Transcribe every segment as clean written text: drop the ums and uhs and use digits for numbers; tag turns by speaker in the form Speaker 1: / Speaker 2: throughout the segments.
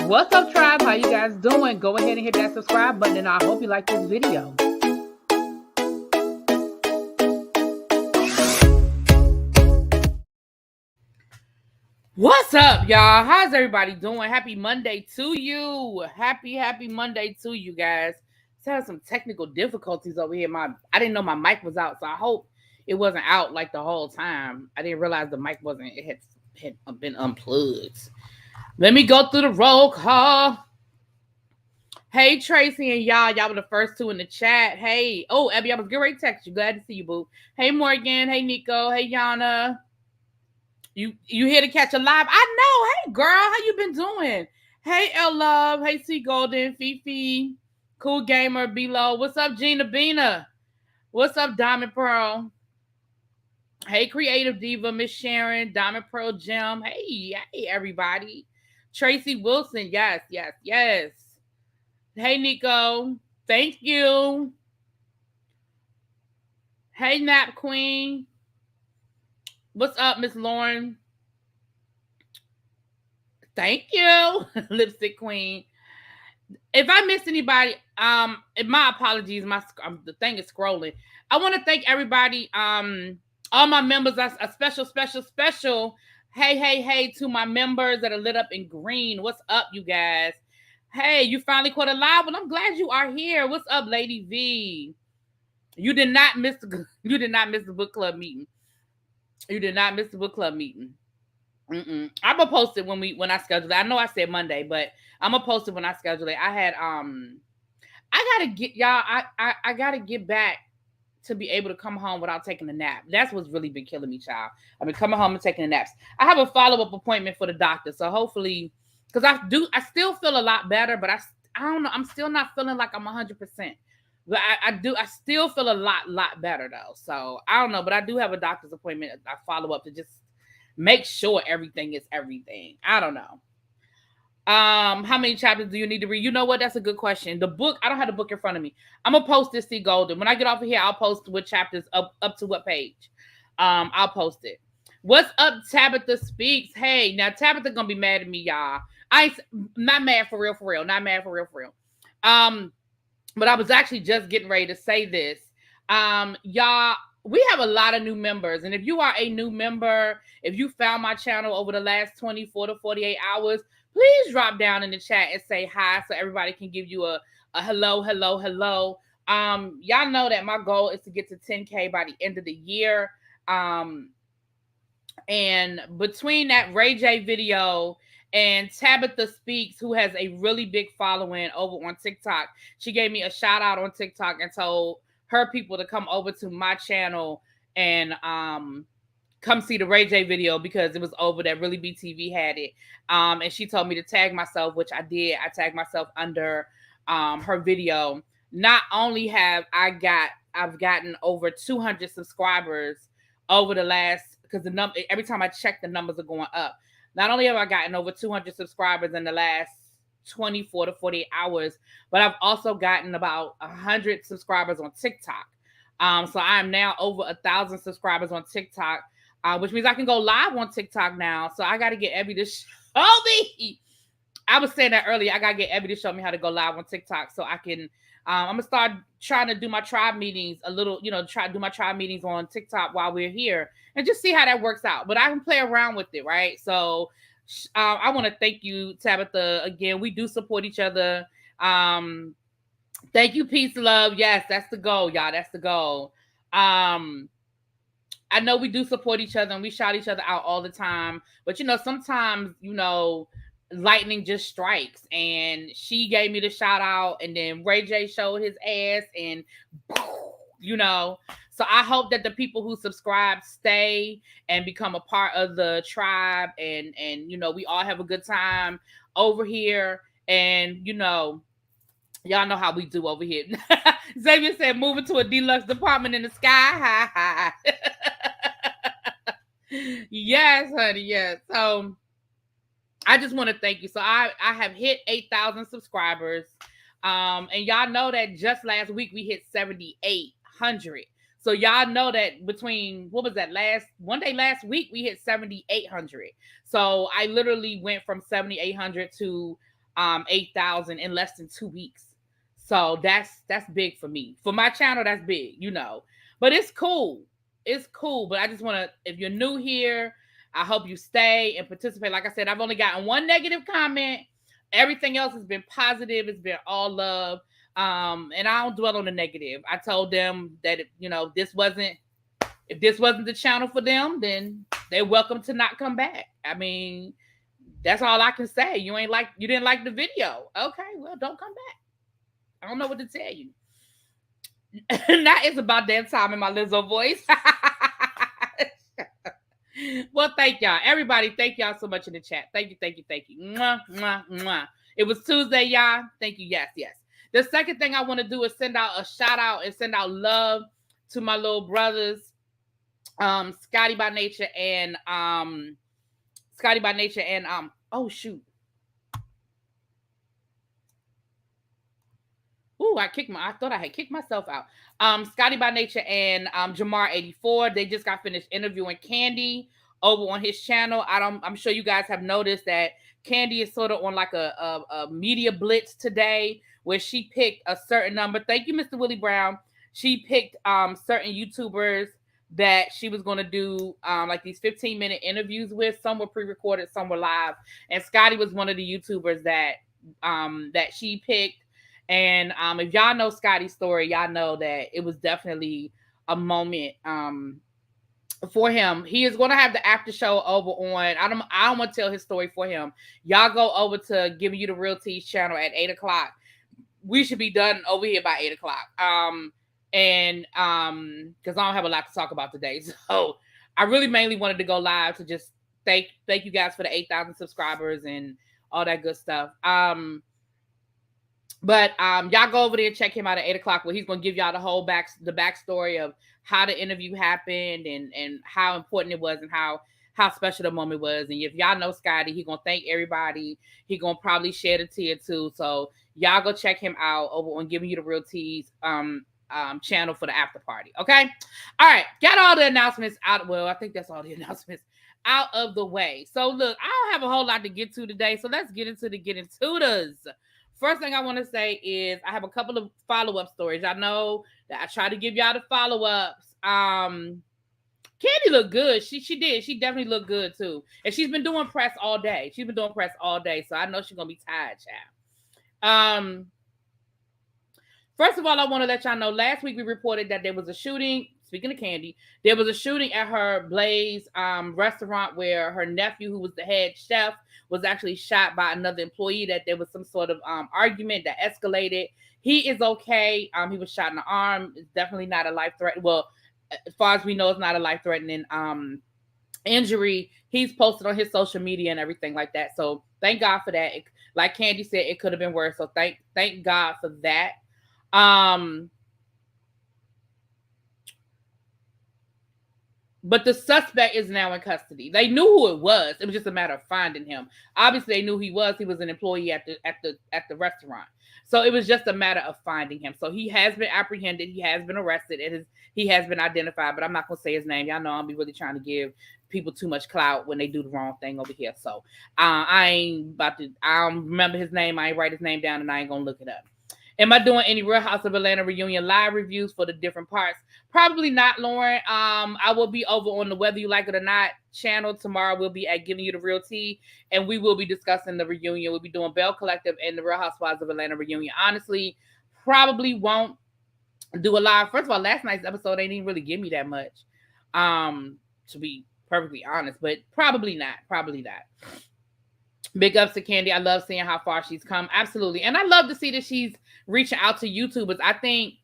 Speaker 1: What's up, tribe? How you guys doing? Go ahead and hit that subscribe button, and I hope you like this video. What's up, y'all? How's everybody doing? Happy Monday to you. Happy Monday to you guys. So I had some technical difficulties over here. I didn't know my mic was out, so I hope it wasn't out like the whole time. I didn't realize the mic wasn't. It had been unplugged. Let me go through the roll call. Hey, Tracy and y'all were the first two in the chat. Hey, Abby, I was getting ready to text you. Glad to see you, boo. Hey, Morgan. Hey, Nico. Hey, Yana. You here to catch a live? I know. Hey, girl, how you been doing? Hey, L Love. Hey, C Golden, Fifi, Cool Gamer, Below. What's up, Gina Bina? What's up, Diamond Pearl? Hey, Creative Diva, Miss Sharon, Diamond Pearl Gem. Hey, everybody. Tracy Wilson, yes. Hey, Nico. Thank you. Hey, Nap Queen. What's up, Miss Lauren? Thank you, Lipstick Queen. If I missed anybody, my apologies. The thing is scrolling. I want to thank everybody. All my members. A special. Hey to my members that are lit up in green. What's up, you guys? Hey, you finally caught a live one. I'm glad you are here. What's up, Lady V? You did not miss the book club meeting. You did not miss the book club meeting. I'm gonna post it when I schedule it. I know I said Monday, but I'm gonna post it when I schedule it. I had I gotta get y'all. I gotta get back to be able to come home without taking a nap. That's what's really been killing me, child. I've been coming home and taking the naps. I have a follow-up appointment for the doctor, so hopefully, because I still feel a lot better, but I don't know. I'm still not feeling like I'm 100%. But I still feel a lot better though. So I don't know, but I do have a doctor's appointment. I follow up to just make sure everything is everything. I don't know. How many chapters do you need to read? You know what? That's a good question. The book, I don't have the book in front of me. I'm gonna post this, C Golden. When I get off of here, I'll post what chapters up to what page. I'll post it. What's up, Tabitha Speaks? Hey, now Tabitha gonna be mad at me, y'all. Not mad for real. Not mad for real. But I was actually just getting ready to say this. Y'all, we have a lot of new members. And if you are a new member, if you found my channel over the last 24 to 48 hours, please drop down in the chat and say hi so everybody can give you a hello. Y'all know that my goal is to get to 10K by the end of the year. And between that Ray J video and Tabitha Speaks, who has a really big following over on TikTok, she gave me a shout out on TikTok and told her people to come over to my channel and come see the Ray J video because it was over that ReallyBTV had it. And she told me to tag myself, which I did. I tagged myself under her video. Not only have I've gotten over 200 subscribers over the last, because every time I check, the numbers are going up. Not only have I gotten over 200 subscribers in the last 24 to 48 hours, but I've also gotten about 100 subscribers on TikTok. So I am now over 1,000 subscribers on TikTok, which means I can go live on TikTok now. So I got to get Abby to show me. I was saying that earlier. I got to get Abby to show me how to go live on TikTok so I can, I'm going to start trying to do my tribe meetings a little, try to do my tribe meetings on TikTok while we're here and just see how that works out. But I can play around with it, right? So I want to thank you, Tabitha. Again, we do support each other. Thank you, peace, love. Yes, that's the goal, y'all. That's the goal. I know we do support each other and we shout each other out all the time. But, sometimes, lightning just strikes. And she gave me the shout out. And then Ray J showed his ass. And, So I hope that the people who subscribe stay and become a part of the tribe. And we all have a good time over here. And, y'all know how we do over here. Xavier said, moving to a deluxe apartment in the sky. Ha ha. Yes, honey. Yes. So I just want to thank you. So I have hit 8,000 subscribers. And y'all know that just last week we hit 7,800. So y'all know that between, what was that, one day last week we hit 7,800. So I literally went from 7,800 to 8,000 in less than 2 weeks. So that's big for me. For my channel, that's big, But it's cool. It's cool. But I just want to, if you're new here, I hope you stay and participate. Like I said, I've only gotten one negative comment. Everything else has been positive. It's been all love. And I don't dwell on the negative. I told them that, if this wasn't the channel for them, then they're welcome to not come back. I mean, that's all I can say. You didn't like the video. Okay, well, don't come back. I don't know what to tell you. That is about that time in my Lizzo voice. Well, thank y'all. Everybody, thank y'all so much in the chat. Thank you. Mwah, mwah, mwah. It was Tuesday, y'all. Thank you. Yes. The second thing I want to do is send out a shout out and send out love to my little brothers, Scotty by Nature and oh shoot. Ooh, I thought I had kicked myself out. Scotty by Nature and Jamar 84. They just got finished interviewing Candy over on his channel. I'm sure you guys have noticed that Candy is sort of on like a media blitz today, where she picked a certain number. Thank you, Mr. Willie Brown. She picked certain YouTubers that she was going to do like these 15-minute interviews with. Some were pre-recorded, some were live. And Scotty was one of the YouTubers that she picked. And if y'all know Scotty's story, y'all know that it was definitely a moment for him. He is going to have the after show over on, I don't want to tell his story for him. Y'all go over to Giving You the Real Tea's channel at 8 o'clock. We should be done over here by 8 o'clock. Because I don't have a lot to talk about today. So I really mainly wanted to go live to just thank you guys for the 8,000 subscribers and all that good stuff. But y'all go over there and check him out at 8 o'clock, where he's going to give y'all the whole backstory of how the interview happened and how important it was and how special the moment was. And if y'all know Scotty, he's going to thank everybody. He's going to probably share the tear too. So y'all go check him out over on Giving You the Real Tea's channel for the after party. Okay. All right. Got all the announcements out. Well, I think that's all the announcements out of the way. So look, I don't have a whole lot to get to today. So let's get into the getting to-das. First thing I want to say is I have a couple of follow-up stories. I know that I try to give y'all the follow-ups. Candy looked good. She did. She definitely looked good too. And she's been doing press all day. So I know she's gonna be tired, child. First of all, I want to let y'all know, last week we reported that there was a shooting. Speaking of Candy, there was a shooting at her Blaze restaurant where her nephew, who was the head chef, was actually shot by another employee, that there was some sort of argument that escalated. He is okay. He was shot in the arm. It's definitely not a life-threatening. Well, as far as we know, it's not a life-threatening injury. He's posted on his social media and everything like that. So thank God for that. Like Candy said, it could have been worse. So thank God for that. But the suspect is now in custody. They knew who it was. It was just a matter of finding him. Obviously, they knew he was an employee at the restaurant. So it was just a matter of finding him. So he has been apprehended. He has been arrested. He has been identified. But I'm not gonna say his name. Y'all know I'll be really trying to give people too much clout when they do the wrong thing over here. So I don't remember his name. I ain't write his name down, and I ain't gonna look it up. Am I doing any Real House of Atlanta reunion live reviews for the different parts? Probably not, Lauren. I will be over on the Whether You Like It or Not channel tomorrow. We'll be at Giving You the Real Tea, and we will be discussing the reunion. We'll be doing Bell Collective and the Real Housewives of Atlanta reunion. Honestly, probably won't do a live. First of all, last night's episode ain't even really give me that much, to be perfectly honest, but probably not. Big ups to Candy. I love seeing how far she's come. Absolutely. And I love to see that she's reaching out to YouTubers. I think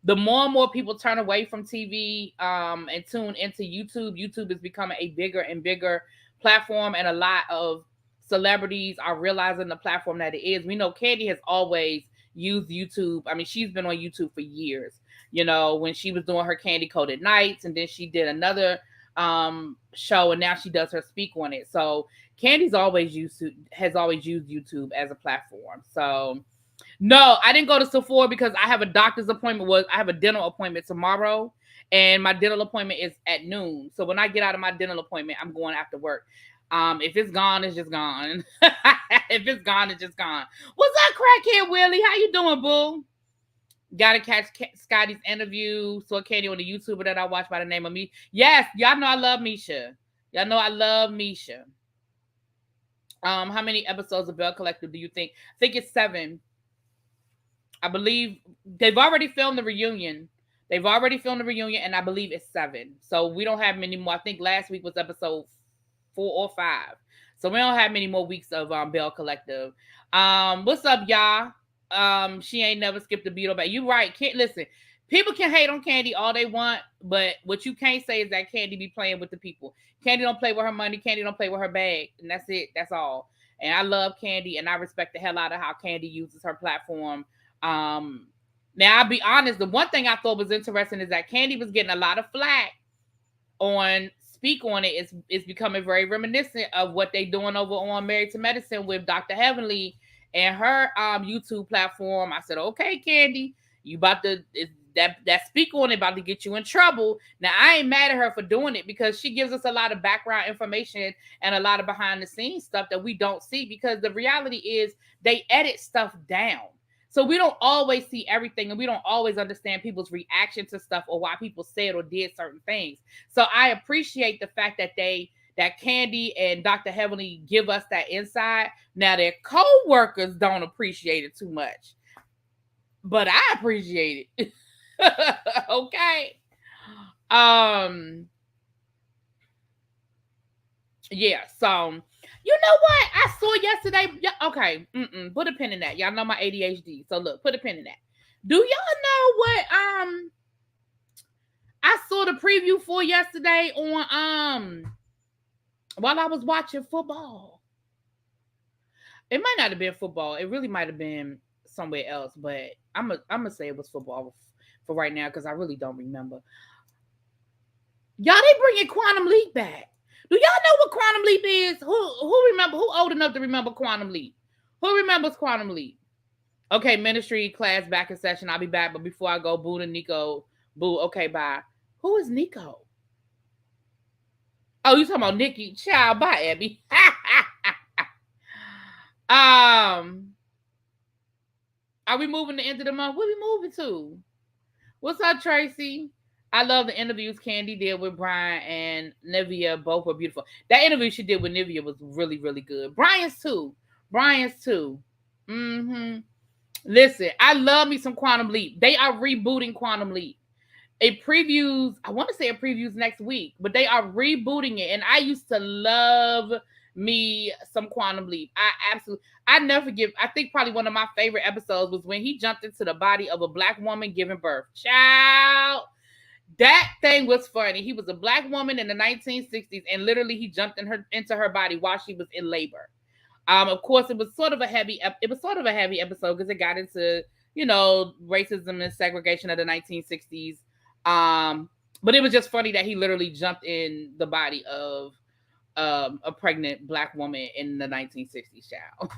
Speaker 1: the more and more people turn away from TV and tune into YouTube, YouTube is becoming a bigger and bigger platform, and a lot of celebrities are realizing the platform that it is. We know Candy has always used YouTube. I mean, she's been on YouTube for years. You know, when she was doing her Candy Coated Nights, and then she did another show, and now she does her Speak on It. So Candy's has always used YouTube as a platform. So no, I didn't go to Sephora because I have a doctor's appointment. I have a dental appointment tomorrow, and my dental appointment is at noon. So when I get out of my dental appointment, I'm going after work. If it's gone, it's just gone. If it's gone, it's just gone. What's up, crackhead Willie? How you doing, boo? Gotta catch Scotty's interview. Saw Candy on the YouTuber that I watch by the name of me. Yes, y'all know I love Misha. Y'all know I love Misha. How many episodes of Bell Collective do you think? I think it's 7. I believe they've already filmed the reunion. And I believe it's 7. So we don't have many more. I think last week was episode 4 or 5. So we don't have many more weeks of Bell Collective. What's up, y'all? She ain't never skipped a beat. You right. Listen, people can hate on Candy all they want, but what you can't say is that Candy be playing with the people. Candy don't play with her money. Candy don't play with her bag. And that's it. That's all. And I love Candy, and I respect the hell out of how Candy uses her platform. Now, I'll be honest, the one thing I thought was interesting is that Candy was getting a lot of flack on Speak on It. It's becoming very reminiscent of what they doing over on Married to Medicine with Dr. Heavenly and her YouTube platform. I said, okay, Candy, you about to that Speak on It about to get you in trouble. Now, I ain't mad at her for doing it because she gives us a lot of background information and a lot of behind the scenes stuff that we don't see, because the reality is they edit stuff down. So we don't always see everything, and we don't always understand people's reaction to stuff or why people said or did certain things. So I appreciate the fact that Candy and Dr. Heavenly give us that insight. Now, their co-workers don't appreciate it too much, but I appreciate it. Okay. Yeah, so you know what I saw yesterday? Yeah, okay. Put a pin in that. Y'all know my ADHD. So look, put a pin in that. Do y'all know what I saw the preview for yesterday on while I was watching football? It might not have been football. It really might have been somewhere else, but I'm gonna say it was football for right now because I really don't remember. Y'all, they bringing Quantum Leap back. Do y'all know what Quantum Leap is? Who remember? Who old enough to remember Quantum Leap? Who remembers Quantum Leap? Okay, ministry class back in session. I'll be back, but before I go, Boo to Nico. Boo, okay, bye. Who is Nico? Oh, you talking about Nicki? Child, bye, Abby. Are we moving the end of the month? What are we moving to? What's up, Tracy? I love the interviews Candy did with Brian and Nivea. Both were beautiful. That interview she did with Nivea was really, really good. Brian's too. Listen, I love me some Quantum Leap. They are rebooting Quantum Leap. I want to say it previews next week, but they are rebooting it. And I used to love me some Quantum Leap. I never forget. I think probably one of my favorite episodes was when he jumped into the body of a black woman giving birth. Child, that thing was funny. He was a black woman in the 1960s, and literally he jumped into her body while she was in labor. Of course, it was sort of a heavy episode because it got into, racism and segregation of the 1960s. But it was just funny that he literally jumped in the body of a pregnant black woman in the 1960s, child.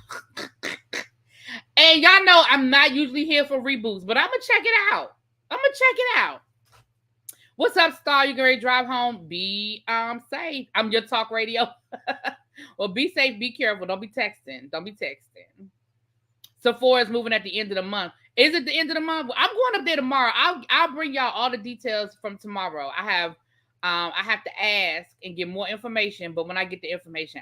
Speaker 1: And y'all know I'm not usually here for reboots, but I'm gonna check it out. What's up, Star? You ready to drive home? Be safe. I'm your talk radio. Well, be safe, be careful. Don't be texting. Sephora is moving at the end of the month. Is it the end of the month? I'm going up there tomorrow. I'll bring y'all all the details from tomorrow. I have to ask and get more information, but when I get the information,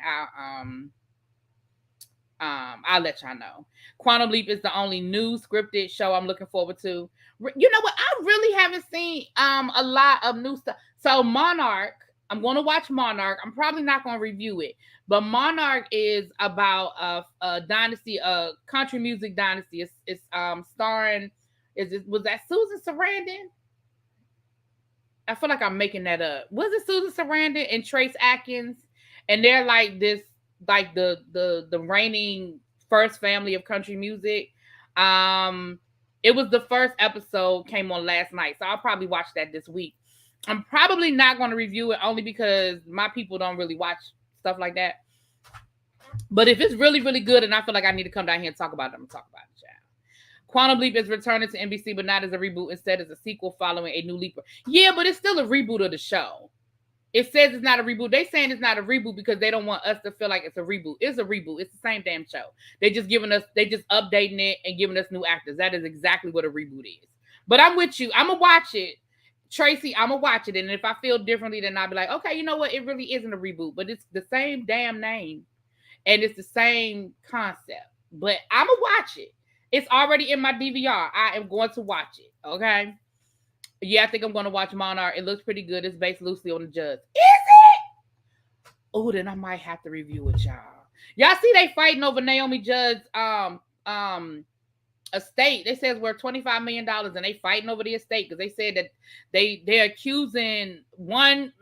Speaker 1: I'll let y'all know. Quantum Leap is the only new scripted show I'm looking forward to. You know what? I really haven't seen a lot of new stuff. So Monarch, I'm going to watch Monarch. I'm probably not going to review it, but Monarch is about a dynasty, a country music dynasty. It's starring. Was that Susan Sarandon? I feel like I'm making that up. Was it Susan Sarandon and Trace Atkins? And they're like this, like the reigning first family of country music. It was the first episode came on last night, so I'll probably watch that this week. I'm probably not going to review it only because my people don't really watch stuff like that. But if it's really, really good and I feel like I need to come down here and talk about it, I'm going to talk about it, child. Quantum Leap is returning to NBC, but not as a reboot. Instead, as a sequel following a new leaper. Yeah, but it's still a reboot of the show. It says it's not a reboot. They saying it's not a reboot because they don't want us to feel like it's a reboot. It's a reboot. It's the same damn show. They just updating it and giving us new actors. That is exactly what a reboot is. But I'm with you. I'm going to watch it. Tracy, I'm going to watch it. And if I feel differently, then I'll be like, okay, you know what? It really isn't a reboot, but it's the same damn name. And it's the same concept. But I'm going to watch it. It's already in my DVR. I am going to watch it. Okay? Yeah, I think I'm going to watch Monarch. It looks pretty good. It's based loosely on the Judge. Is it? Oh, then I might have to review it, y'all. Y'all see they fighting over Naomi Judd's estate. They said it's worth $25 million and they fighting over the estate because they said that they're accusing one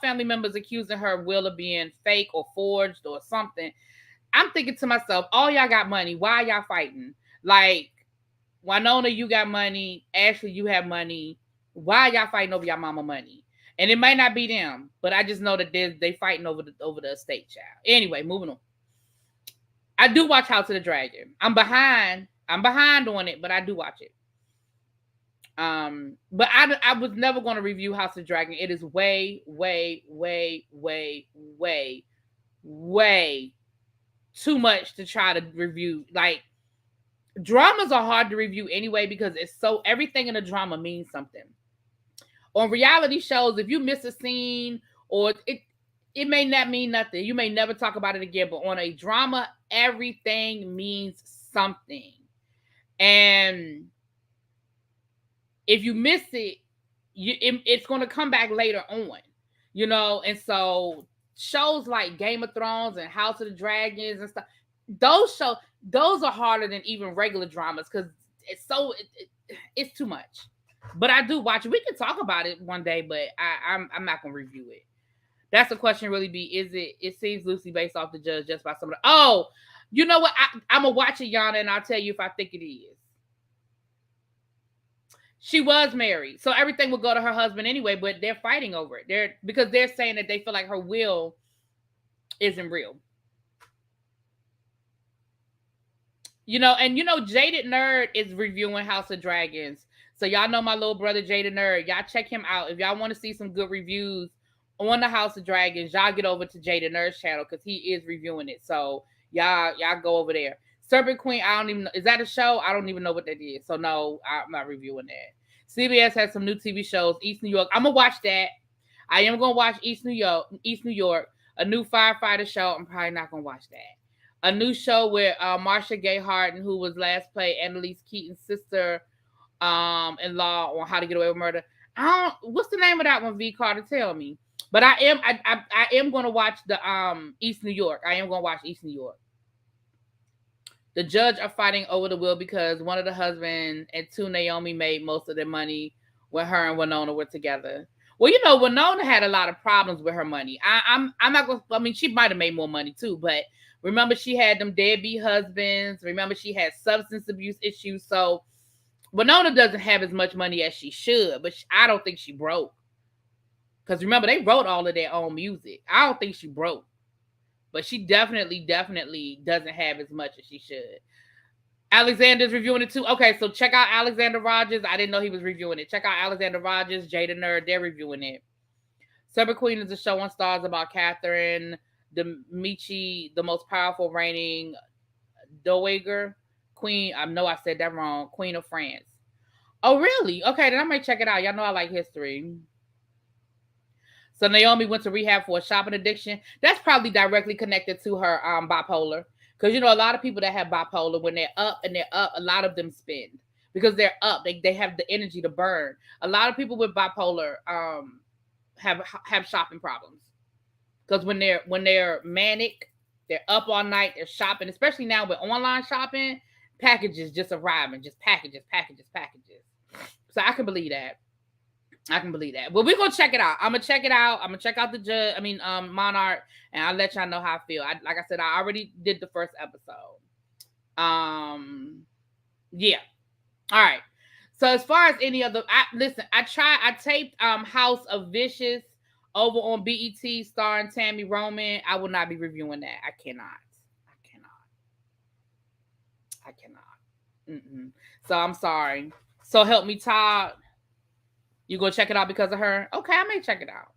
Speaker 1: family member's accusing her will of being fake or forged or something. I'm thinking to myself, all y'all got money. Why y'all fighting? Like, Winona, you got money. Ashley, you have money. Why y'all fighting over y'all mama money? And it might not be them, but I just know that they fighting over the estate, child. Anyway, moving on. I do watch House of the Dragon. I'm behind on it, but I do watch it. But I was never going to review House of the Dragon. It is way, way, way, way, way, way too much to try to review. Like, dramas are hard to review anyway because everything in a drama means something. On reality shows, if you miss a scene or it may not mean nothing, you may never talk about it again. But on a drama, everything means something. And if you miss it, it's going to come back later on, you know. And so shows like Game of Thrones and House of the Dragons and stuff, those are harder than even regular dramas because it's too much. But I do watch it. We can talk about it one day, but I'm not gonna review it. That's the question. Really, it seems loosely based off the Judge just by somebody. Oh, you know what? I'm gonna watch it, Yana, and I'll tell you if I think it is. She was married, so everything will go to her husband anyway. But they're fighting over it. Because they're saying that they feel like her will isn't real. You know, and you know, Jaded Nerd is reviewing House of Dragons. So y'all know my little brother Jaded Nerd. Y'all check him out. If y'all want to see some good reviews on the House of Dragons, y'all get over to Jaded Nerd's channel because he is reviewing it. So y'all go over there. Serpent Queen, I don't even know. Is that a show? I don't even know what that is. So no, I'm not reviewing that. CBS has some new TV shows. East New York. I'm gonna watch that. I am gonna watch East New York. A new firefighter show. I'm probably not gonna watch that. A new show with Marcia Gay Harden, who was last played Annalise Keaton's sister in Law on How to Get Away with Murder. What's the name of that one, V Carter? Tell me. But I am going to watch the East New York. I am going to watch East New York. The Judge are fighting over the will because one of the husband and two, Naomi, made most of their money when her and Winona were together. Well, you know, Winona had a lot of problems with her money. I'm not going to, I mean, she might have made more money too, but remember she had them deadbeat husbands. Remember she had substance abuse issues. So Winona doesn't have as much money as she should, but I don't think she broke. Because remember, they wrote all of their own music. I don't think she broke. But she definitely doesn't have as much as she should. Alexander's reviewing it too. Okay, so check out Alexander Rogers. I didn't know he was reviewing it. Check out Alexander Rogers, Jada Nerd. They're reviewing it. Serpent Queen is a show on Stars about Catherine de Medici, the most powerful reigning dowager. Queen. I know I said that wrong. Queen of France. Oh, really? Okay, then I might check it out. Y'all know I like history. So Naomi went to rehab for a shopping addiction. That's probably directly connected to her bipolar. Because a lot of people that have bipolar, when they're up and they're up, a lot of them spend because they're up. They have the energy to burn. A lot of people with bipolar have shopping problems because when they're manic, they're up all night. They're shopping, especially now with online shopping. Packages just arriving, just packages. So I can believe that. Well, we're gonna check it out. I'm gonna check it out. I'm gonna check out the judge. Monarch, and I'll let y'all know how I feel. Like I said, I already did the first episode. Yeah. All right. So as far as any other, I taped House of Vicious over on BET starring Tammy Roman. I will not be reviewing that. I cannot. So I'm sorry. So help me, Todd. You go check it out because of her? Okay, I may check it out.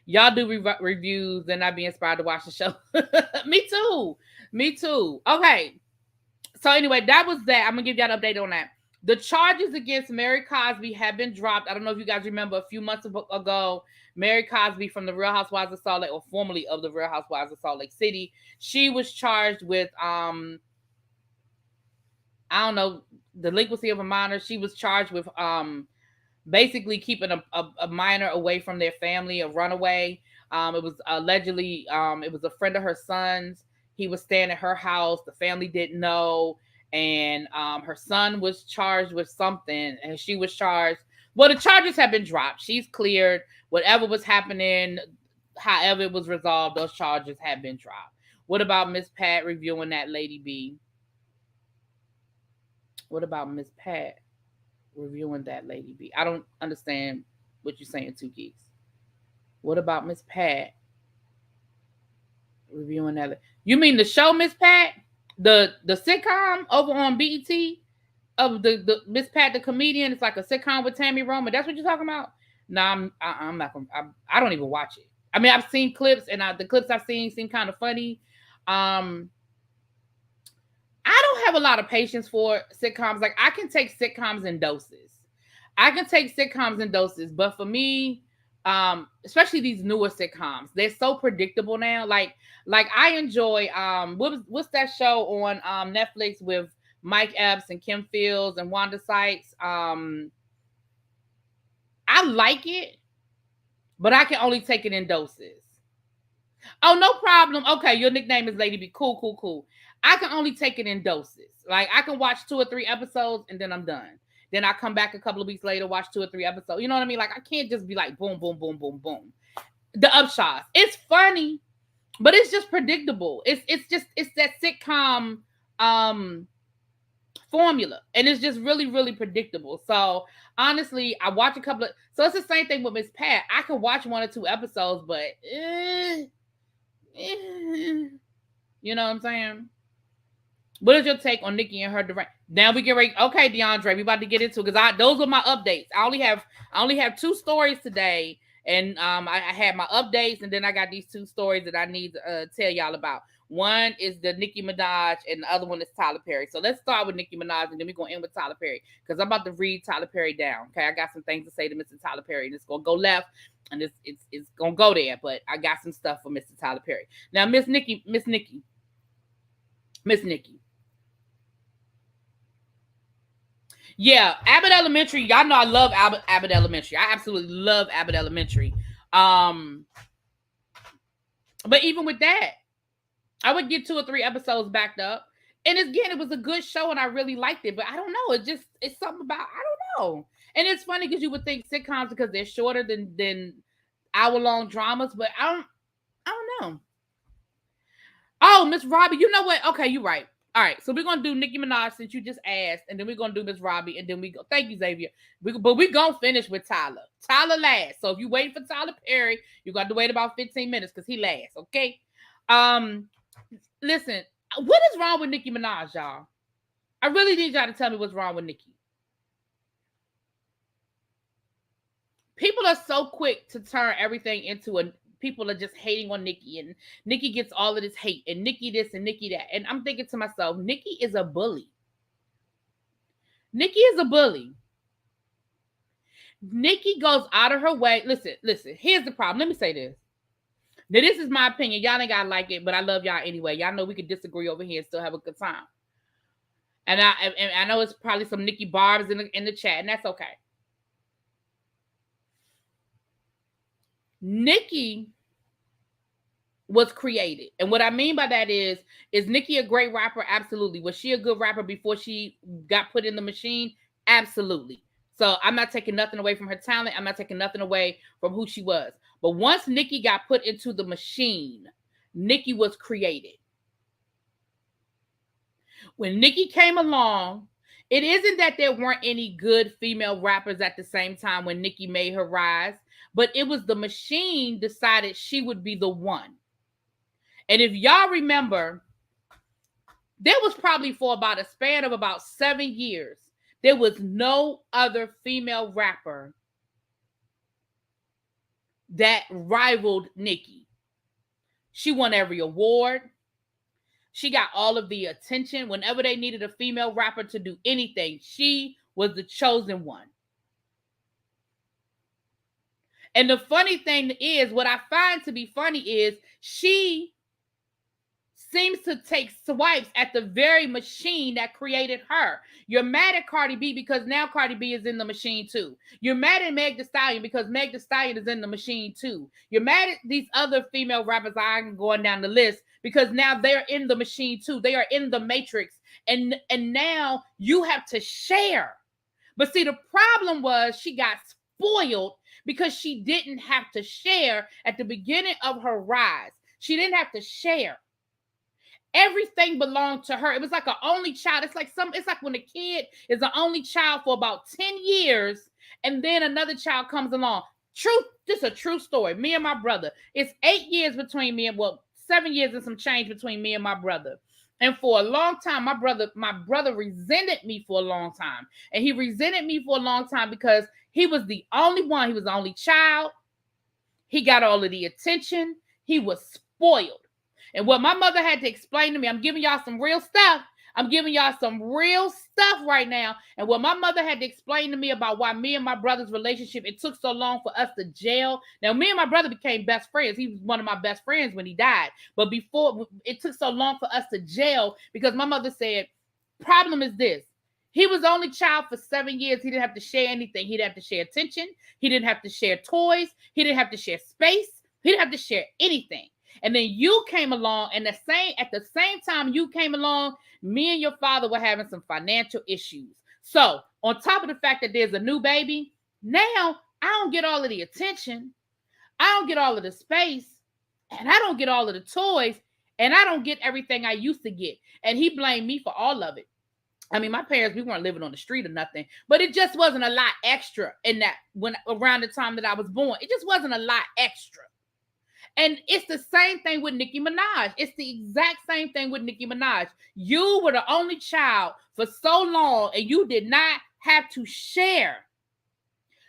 Speaker 1: Y'all do reviews and I be inspired to watch the show. Me too. Okay. So anyway, that was that. I'm going to give y'all an update on that. The charges against Mary Cosby have been dropped. I don't know if you guys remember a few months ago, Mary Cosby from the Real Housewives of Salt Lake, or formerly of the Real Housewives of Salt Lake City. She was charged with, delinquency of a minor. She was charged with basically keeping a minor away from their family, a runaway. It was allegedly, it was a friend of her son's. He was staying at her house. The family didn't know. And her son was charged with something, and she was charged. Well, the charges have been dropped. She's cleared. Whatever was happening, however it was resolved, those charges have been dropped. What about Miss Pat reviewing that Lady B? What about Miss Pat reviewing that Lady B? I don't understand what you're saying, Two Geeks. What about Miss Pat reviewing that? You mean the show Miss Pat? The sitcom over on BET of the Miss Pat the comedian? It's like a sitcom with Tammy Roman. That's what you're talking about? No, I'm not gonna. I don't even watch it. I mean, I've seen clips, and the clips I've seen seem kind of funny. I don't have a lot of patience for sitcoms. Like, I can take sitcoms in doses. But for me, especially these newer sitcoms, they're so predictable now. Like I enjoy what's that show on Netflix with Mike Epps and Kim Fields and Wanda Sykes? I like it, but I can only take it in doses. Oh, no problem. Okay, your nickname is Lady B. Cool. I can only take it in doses. Like, I can watch 2 or 3 episodes and then I'm done. Then I come back a couple of weeks later, watch 2 or 3 episodes. You know what I mean? Like, I can't just be like boom. The upshots. It's funny, but it's just predictable. It's that sitcom formula, and it's just really, really predictable. So honestly, I watch a couple of. So it's the same thing with Miss Pat. I could watch 1 or 2 episodes, but you know what I'm saying? What is your take on Nicki and her direct? Now we get ready. Okay, DeAndre, we about to get into it because those were my updates. I only have 2 stories today, and I had my updates, and then I got these 2 stories that I need to tell y'all about. One is the Nicki Minaj, and the other one is Tyler Perry. So let's start with Nicki Minaj, and then we're gonna end with Tyler Perry because I'm about to read Tyler Perry down. Okay, I got some things to say to Mr. Tyler Perry, and it's gonna go left, and it's gonna go there, but I got some stuff for Mr. Tyler Perry. Now, Miss Nicki. Yeah, Abbott Elementary. Y'all know I love Abbott Elementary. I absolutely love Abbott Elementary. But even with that, I would get 2 or 3 episodes backed up. And again, it was a good show and I really liked it. But I don't know. It's something about, I don't know. And it's funny because you would think sitcoms because they're shorter than hour-long dramas, but I don't know. Oh, Miss Robbie, you know what? Okay, you're right. All right, so we're gonna do Nicki Minaj since you just asked, and then we're gonna do Miss Robbie, and then we go. Thank you, Xavier. But we're gonna finish with Tyler. Tyler last. So if you wait for Tyler Perry, you got to wait about 15 minutes because he last. Okay. Listen, what is wrong with Nicki Minaj, y'all? I really need y'all to tell me what's wrong with Nicki. People are so quick to turn everything into people are just hating on Nicki, and Nicki gets all of this hate, and Nicki this and Nicki that. And I'm thinking to myself, Nicki is a bully. Nicki is a bully. Nicki goes out of her way. Listen, here's the problem. Let me say this. Now, this is my opinion. Y'all ain't gotta like it, but I love y'all anyway. Y'all know we could disagree over here and still have a good time. And I know it's probably some Nicki barbs in the chat, and that's okay. Nicki was created. And what I mean by that is Nicki a great rapper? Absolutely. Was she a good rapper before she got put in the machine? Absolutely. So I'm not taking nothing away from her talent. I'm not taking nothing away from who she was. But once Nicki got put into the machine, Nicki was created. When Nicki came along, it isn't that there weren't any good female rappers at the same time when Nicki made her rise, but it was the machine decided she would be the one. And if y'all remember, there was probably for about a span of about 7 years, there was no other female rapper that rivaled Nicki. She won every award. She got all of the attention. Whenever they needed a female rapper to do anything, she was the chosen one. And the funny thing is, what I find to be funny is she seems to take swipes at the very machine that created her. You're mad at Cardi B because now Cardi B is in the machine too. You're mad at Meg Thee Stallion because Meg Thee Stallion is in the machine too. You're mad at these other female rappers, I'm going down the list, because now they're in the machine too. They are in the matrix. And now you have to share. But see, the problem was she got spoiled because she didn't have to share at the beginning of her rise. She didn't have to share. Everything belonged to her. It was like an only child. It's like when a kid is an only child for about 10 years and then another child comes along. Truth, this is a true story. Me and my brother. It's 8 years between me and 7 years and some change between me and my brother. And for a long time, my brother resented me for a long time. And he resented me for a long time because he was the only one. He was the only child. He got all of the attention. He was spoiled. And what my mother had to explain to me, I'm giving y'all some real stuff. I'm giving y'all some real stuff right now. And what my mother had to explain to me about why me and my brother's relationship, it took so long for us to jail. Now, me and my brother became best friends. He was one of my best friends when he died. But before, it took so long for us to jail because my mother said, problem is this. He was the only child for 7 years. He didn't have to share anything. He didn't have to share attention. He didn't have to share toys. He didn't have to share space. He didn't have to share anything. And then you came along, and at the same time you came along, me and your father were having some financial issues. So on top of the fact that there's a new baby, now I don't get all of the attention. I don't get all of the space, and I don't get all of the toys, and I don't get everything I used to get. And he blamed me for all of it. I mean, my parents, we weren't living on the street or nothing, but it just wasn't a lot extra in that around the time that I was born. It just wasn't a lot extra. And it's the same thing with Nicki Minaj. It's the exact same thing with Nicki Minaj. You were the only child for so long, and you did not have to share.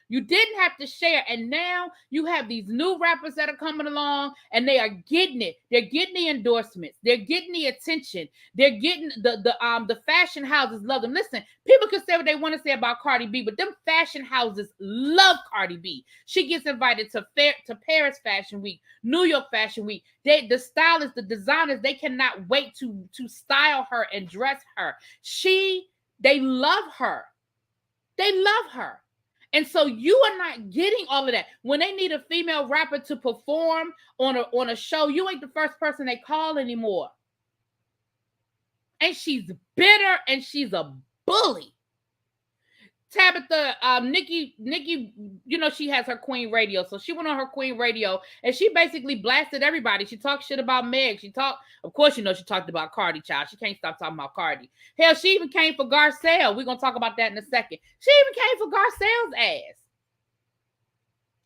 Speaker 1: You didn't have to share. And now you have these new rappers that are coming along, and they are getting it. They're getting the endorsements. They're getting the attention. They're getting the fashion houses love them. Listen, people can say what they want to say about Cardi B, but them fashion houses love Cardi B. She gets invited to Paris Fashion Week, New York Fashion Week. The stylists, the designers, they cannot wait to style her and dress her. They love her. They love her. And so you are not getting all of that. When they need a female rapper to perform on a show, you ain't the first person they call anymore. And she's bitter and she's a bully. Tabitha, Nicki, you know, she has her Queen Radio. So she went on her Queen Radio and she basically blasted everybody. She talked shit about Meg. Of course, you know, she talked about Cardi, child. She can't stop talking about Cardi. Hell, she even came for Garcelle. We're going to talk about that in a second. She even came for Garcelle's ass.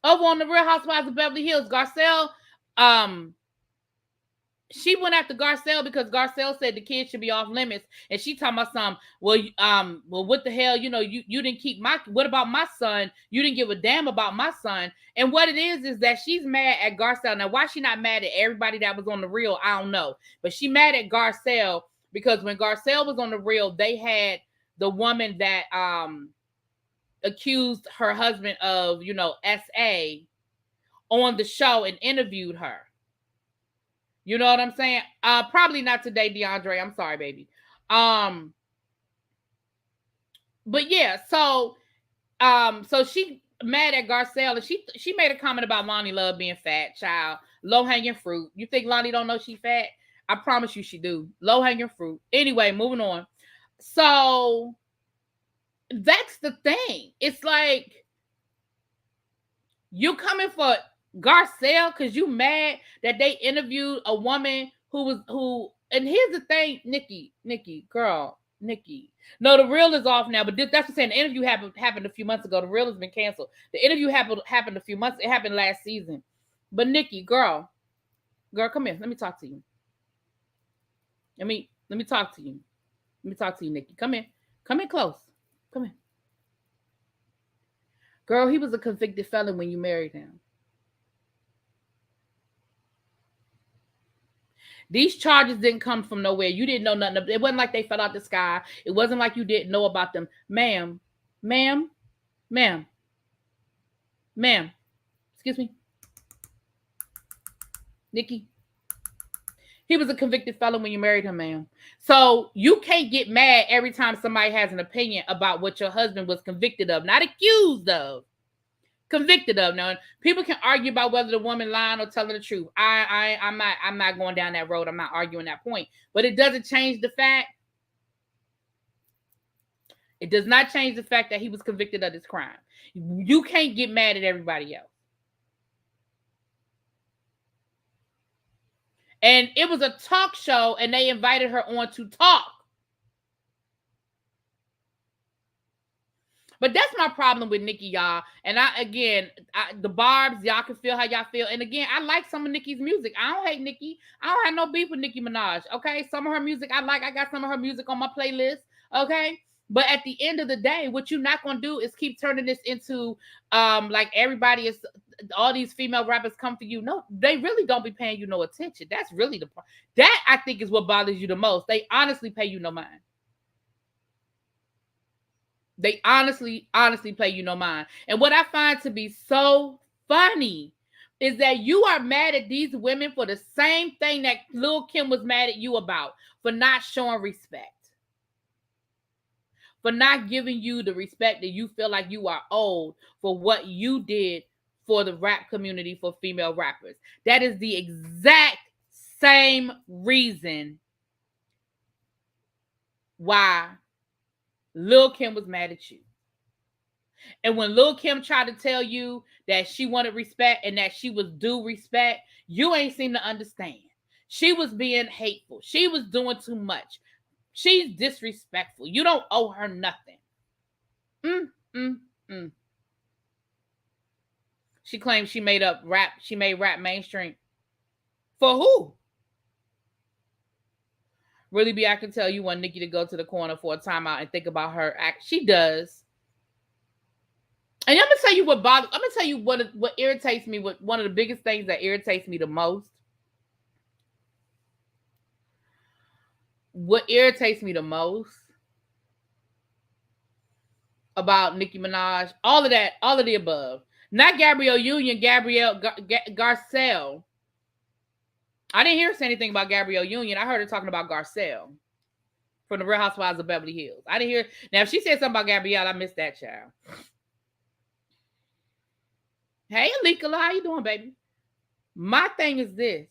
Speaker 1: Over on the Real Housewives of Beverly Hills, Garcelle, she went after Garcelle because Garcelle said the kids should be off limits, and she talking about some. Well, what the hell? You didn't keep my. What about my son? You didn't give a damn about my son. And what it is that she's mad at Garcelle. Now, why she not mad at everybody that was on the Real? I don't know, but she mad at Garcelle because when Garcelle was on the Real, they had the woman that accused her husband of SA on the show and interviewed her. You know what I'm saying? Probably not today, DeAndre. I'm sorry, baby. But yeah, so she mad at Garcelle, and she made a comment about Lonnie Love being fat, child. Low hanging fruit. You think Lonnie don't know she fat? I promise you she do. Low hanging fruit. Anyway, moving on. So that's the thing. It's like you coming for Garcelle because you mad that they interviewed a woman who. And here's the thing, Nicki, girl, Nicki. No, the Real is off now, but that's what I'm saying. The interview happened a few months ago. The Real has been canceled. The interview happened a few months. It happened last season. But Nicki, girl, come here. Let me talk to you. Let me talk to you. Let me talk to you, Nicki. Come here. Come in close. Come here. Girl, he was a convicted felon when you married him. These charges didn't come from nowhere. You didn't know nothing. It wasn't like they fell out the sky. It wasn't like you didn't know about them. Ma'am. Excuse me. Nicki. He was a convicted felon when you married him, ma'am. So you can't get mad every time somebody has an opinion about what your husband was convicted of. Not accused of. Convicted of. Now, people can argue about whether the woman lying or telling the truth. I'm not going down that road. I'm not arguing that point. But it doesn't change the fact. It does not change the fact that he was convicted of this crime. You can't get mad at everybody else. And it was a talk show, and they invited her on to talk. But that's my problem with Nicki, y'all. And the Barbs, y'all can feel how y'all feel. And again, I like some of Nicki's music. I don't hate Nicki. I don't have no beef with Nicki Minaj. Okay, some of her music I like. I got some of her music on my playlist. Okay, but at the end of the day, what you're not gonna do is keep turning this into like everybody is. All these female rappers come for you. No, they really don't be paying you no attention. That's really the part. That I think is what bothers you the most. They honestly pay you no mind. They honestly pay you no mind. And what I find to be so funny is that you are mad at these women for the same thing that Lil' Kim was mad at you about, for not showing respect, for not giving you the respect that you feel like you are owed for what you did for the rap community, for female rappers. That is the exact same reason why Lil' Kim was mad at you. And when Lil' Kim tried to tell you that she wanted respect and that she was due respect, you ain't seem to understand. She was being hateful. She was doing too much. She's disrespectful. You don't owe her nothing. She claims she made rap. She made rap mainstream. For who? Really be, I can tell you want Nicki to go to the corner for a timeout and think about her act. She does. And I'm gonna tell you what bothers. I'm gonna tell you what irritates me. What one of the biggest things that irritates me the most. What irritates me the most about Nicki Minaj, all of that, all of the above. Not Gabrielle Union, Garcelle. I didn't hear her say anything about Gabrielle Union. I heard her talking about Garcelle from the Real Housewives of Beverly Hills. I didn't hear. Now, if she said something about Gabrielle, I missed that, child. Hey, Alika, how you doing, baby? My thing is this.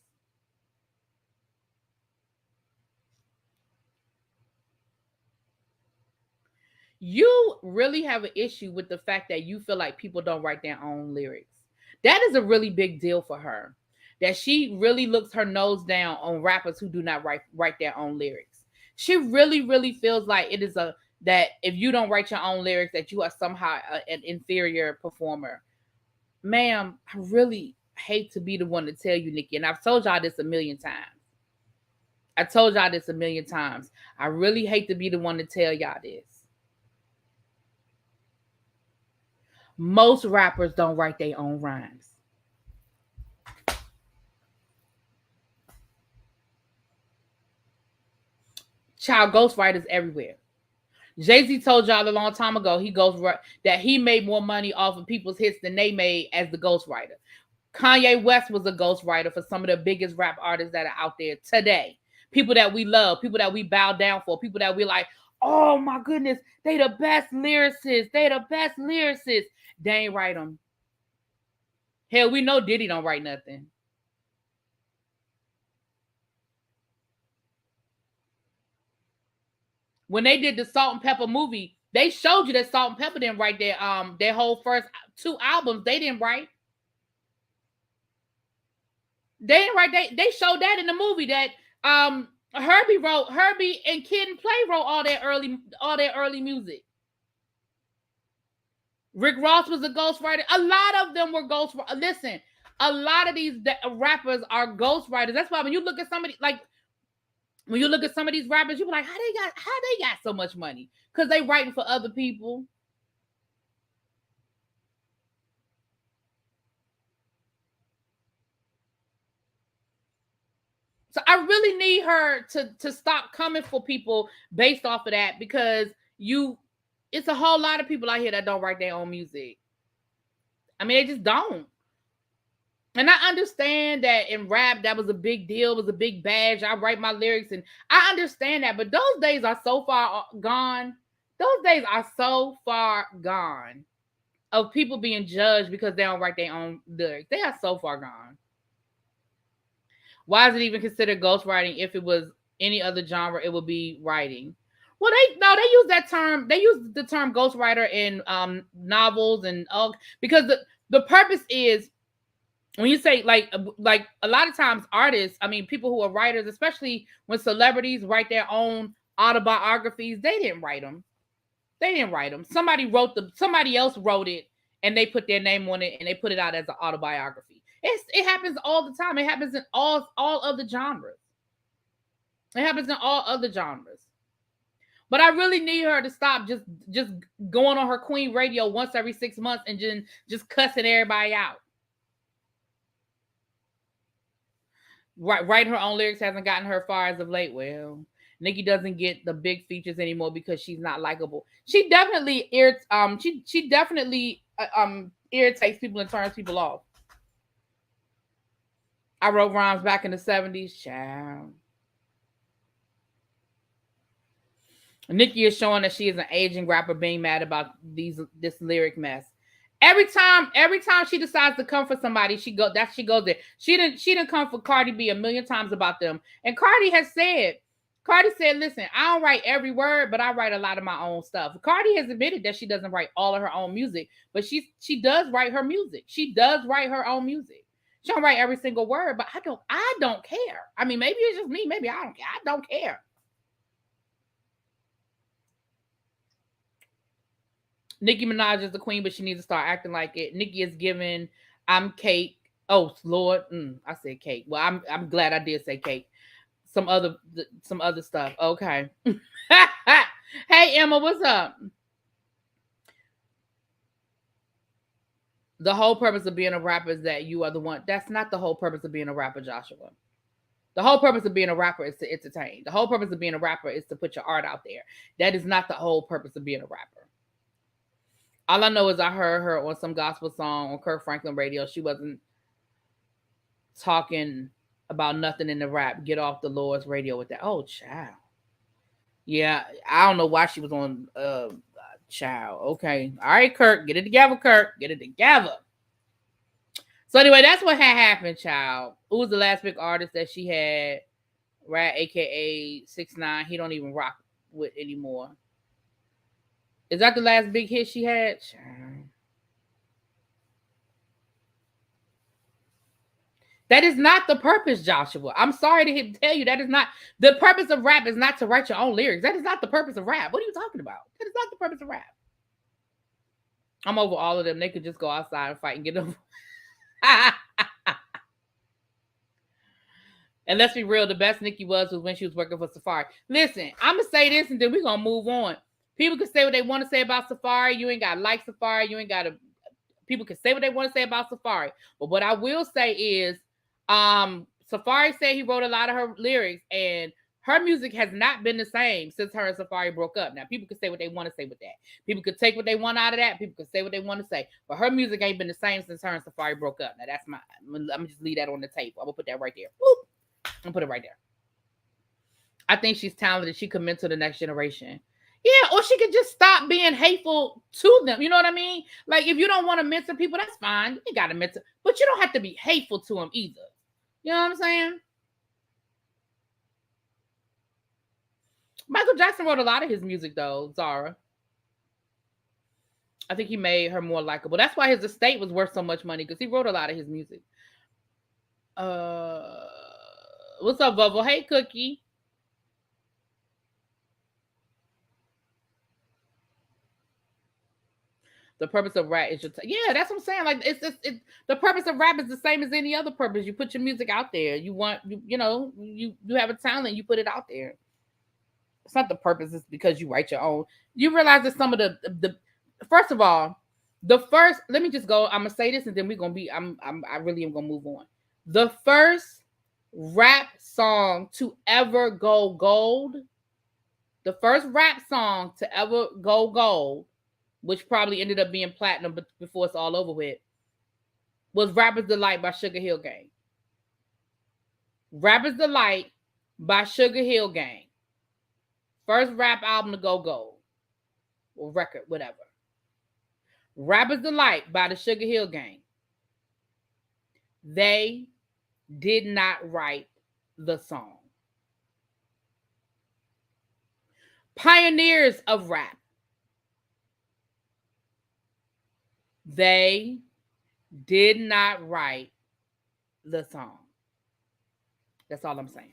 Speaker 1: You really have an issue with the fact that you feel like people don't write their own lyrics. That is a really big deal for her. That she really looks her nose down on rappers who do not write their own lyrics. She really feels like it is that if you don't write your own lyrics, that you are somehow an inferior performer. Ma'am, I really hate to be the one to tell you, Nicki, and I've told y'all this a million times. I told y'all this a million times. I really hate to be the one to tell y'all this. Most rappers don't write their own rhymes. Child ghostwriters everywhere. Jay-Z told y'all a long time ago that he made more money off of people's hits than they made as the ghostwriter. Kanye West was a ghostwriter for some of the biggest rap artists that are out there today. People that we love, people that we bow down for, people that we like, oh my goodness, they the best lyricists. They the best lyricists. They ain't write them. Hell, we know Diddy don't write nothing. When they did the Salt and Pepper movie, they showed you that Salt and Pepper didn't write their whole first 2 albums. They didn't write. They didn't write. They showed that in the movie that Herbie and Kid and Play wrote all their early music. Rick Ross was a ghostwriter. A lot of them were ghostwriters. Listen, a lot of these rappers are ghostwriters. That's why when you look at somebody like when you look at some of these rappers, you be like, how they got so much money? Because they writing for other people. So I really need her to stop coming for people based off of that, because it's a whole lot of people out here that don't write their own music. I mean, they just don't. And I understand that in rap, that was a big deal, it was a big badge. I write my lyrics, and I understand that, but those days are so far gone. Those days are so far gone of people being judged because they don't write their own lyrics. They are so far gone. Why is it even considered ghostwriting? If it was any other genre, it would be writing. Well, they use that term. They use the term ghostwriter in novels and all, because the purpose is, when you say like a lot of times artists, I mean people who are writers, especially when celebrities write their own autobiographies, they didn't write them. They didn't write them. Somebody else wrote it, and they put their name on it, and they put it out as an autobiography. It happens all the time. It happens in all of the genres. It happens in all other genres. But I really need her to stop just going on her Queen radio once every 6 months and just cussing everybody out. Write her own lyrics hasn't gotten her far as of late. Well, Nicki doesn't get the big features anymore because she's not likable. She definitely she definitely irritates people and turns people off. I wrote rhymes back in the 70s, child. Nicki is showing that she is an aging rapper being mad about this lyric mess. Every time she decides to come for somebody, she goes there. She didn't come for Cardi B a million times about them. And Cardi said, listen, I don't write every word, but I write a lot of my own stuff. Cardi has admitted that she doesn't write all of her own music, but she does write her music. She does write her own music. She don't write every single word, but I don't care. I mean, maybe it's just me. Maybe I don't care. I don't care. Nicki Minaj is the queen, but she needs to start acting like it. Nicki is giving I'm cake. Oh Lord, I said cake. Well, I'm glad I did say cake. Some other stuff. Okay. Hey Emma, what's up? The whole purpose of being a rapper is that you are the one. That's not the whole purpose of being a rapper, Joshua. The whole purpose of being a rapper is to entertain. The whole purpose of being a rapper is to put your art out there. That is not the whole purpose of being a rapper. All I know is I heard her on some gospel song on Kirk Franklin radio. She wasn't talking about nothing in the rap. Get off the Lord's radio with that. Oh, child. Yeah, I don't know why she was on child. Okay. All right, Kirk. Get it together, Kirk. Get it together. So anyway, that's what had happened, child. Who was the last big artist that she had? Rat, aka 6ix9ine. He don't even rock with anymore. Is that the last big hit she had? Child. That is not the purpose, Joshua. I'm sorry to tell you, that is not the purpose of rap. Is not to write your own lyrics. That is not the purpose of rap. What are you talking about? That is not the purpose of rap. I'm over all of them. They could just go outside and fight and get over. And let's be real, the best Nicki was when she was working for Safari. Listen, I'm going to say this and then we're going to move on. People can say what they want to say about Safari. You ain't got to like Safari. You ain't got to... People can say what they want to say about Safari. But what I will say is, Safari said he wrote a lot of her lyrics, and her music has not been the same since her and Safari broke up. Now, people can say what they want to say with that. People could take what they want out of that. People could say what they want to say. But her music ain't been the same since her and Safari broke up. Now, that's my... I'm going to just leave that on the table. I'm going to put that right there. Whoop. I'm going to put it right there. I think she's talented. She could mentor the next generation. Yeah, or she could just stop being hateful to them. You know what I mean? Like, if you don't want to mentor people, that's fine. You got to mentor. But you don't have to be hateful to them either. You know what I'm saying? Michael Jackson wrote a lot of his music, though, Zara. I think he made her more likable. That's why his estate was worth so much money, because he wrote a lot of his music. What's up, Vovo? Hey, Cookie. The purpose of rap is yeah, that's what I'm saying. Like, it's the purpose of rap is the same as any other purpose. You put your music out there. You want, you have a talent, you put it out there. It's not the purpose. It's because you write your own. You realize that some of the first of all, let me just go. I'm gonna say this, and then we're gonna be. I really am gonna move on. The first rap song to ever go gold. The first rap song to ever go gold, which probably ended up being platinum, but before it's all over with, was Rapper's Delight by Sugar Hill Gang. Rapper's Delight by Sugar Hill Gang. First rap album to go gold. Or record, whatever. Rapper's Delight by the Sugar Hill Gang. They did not write the song. Pioneers of rap. They did not write the song. That's all I'm saying.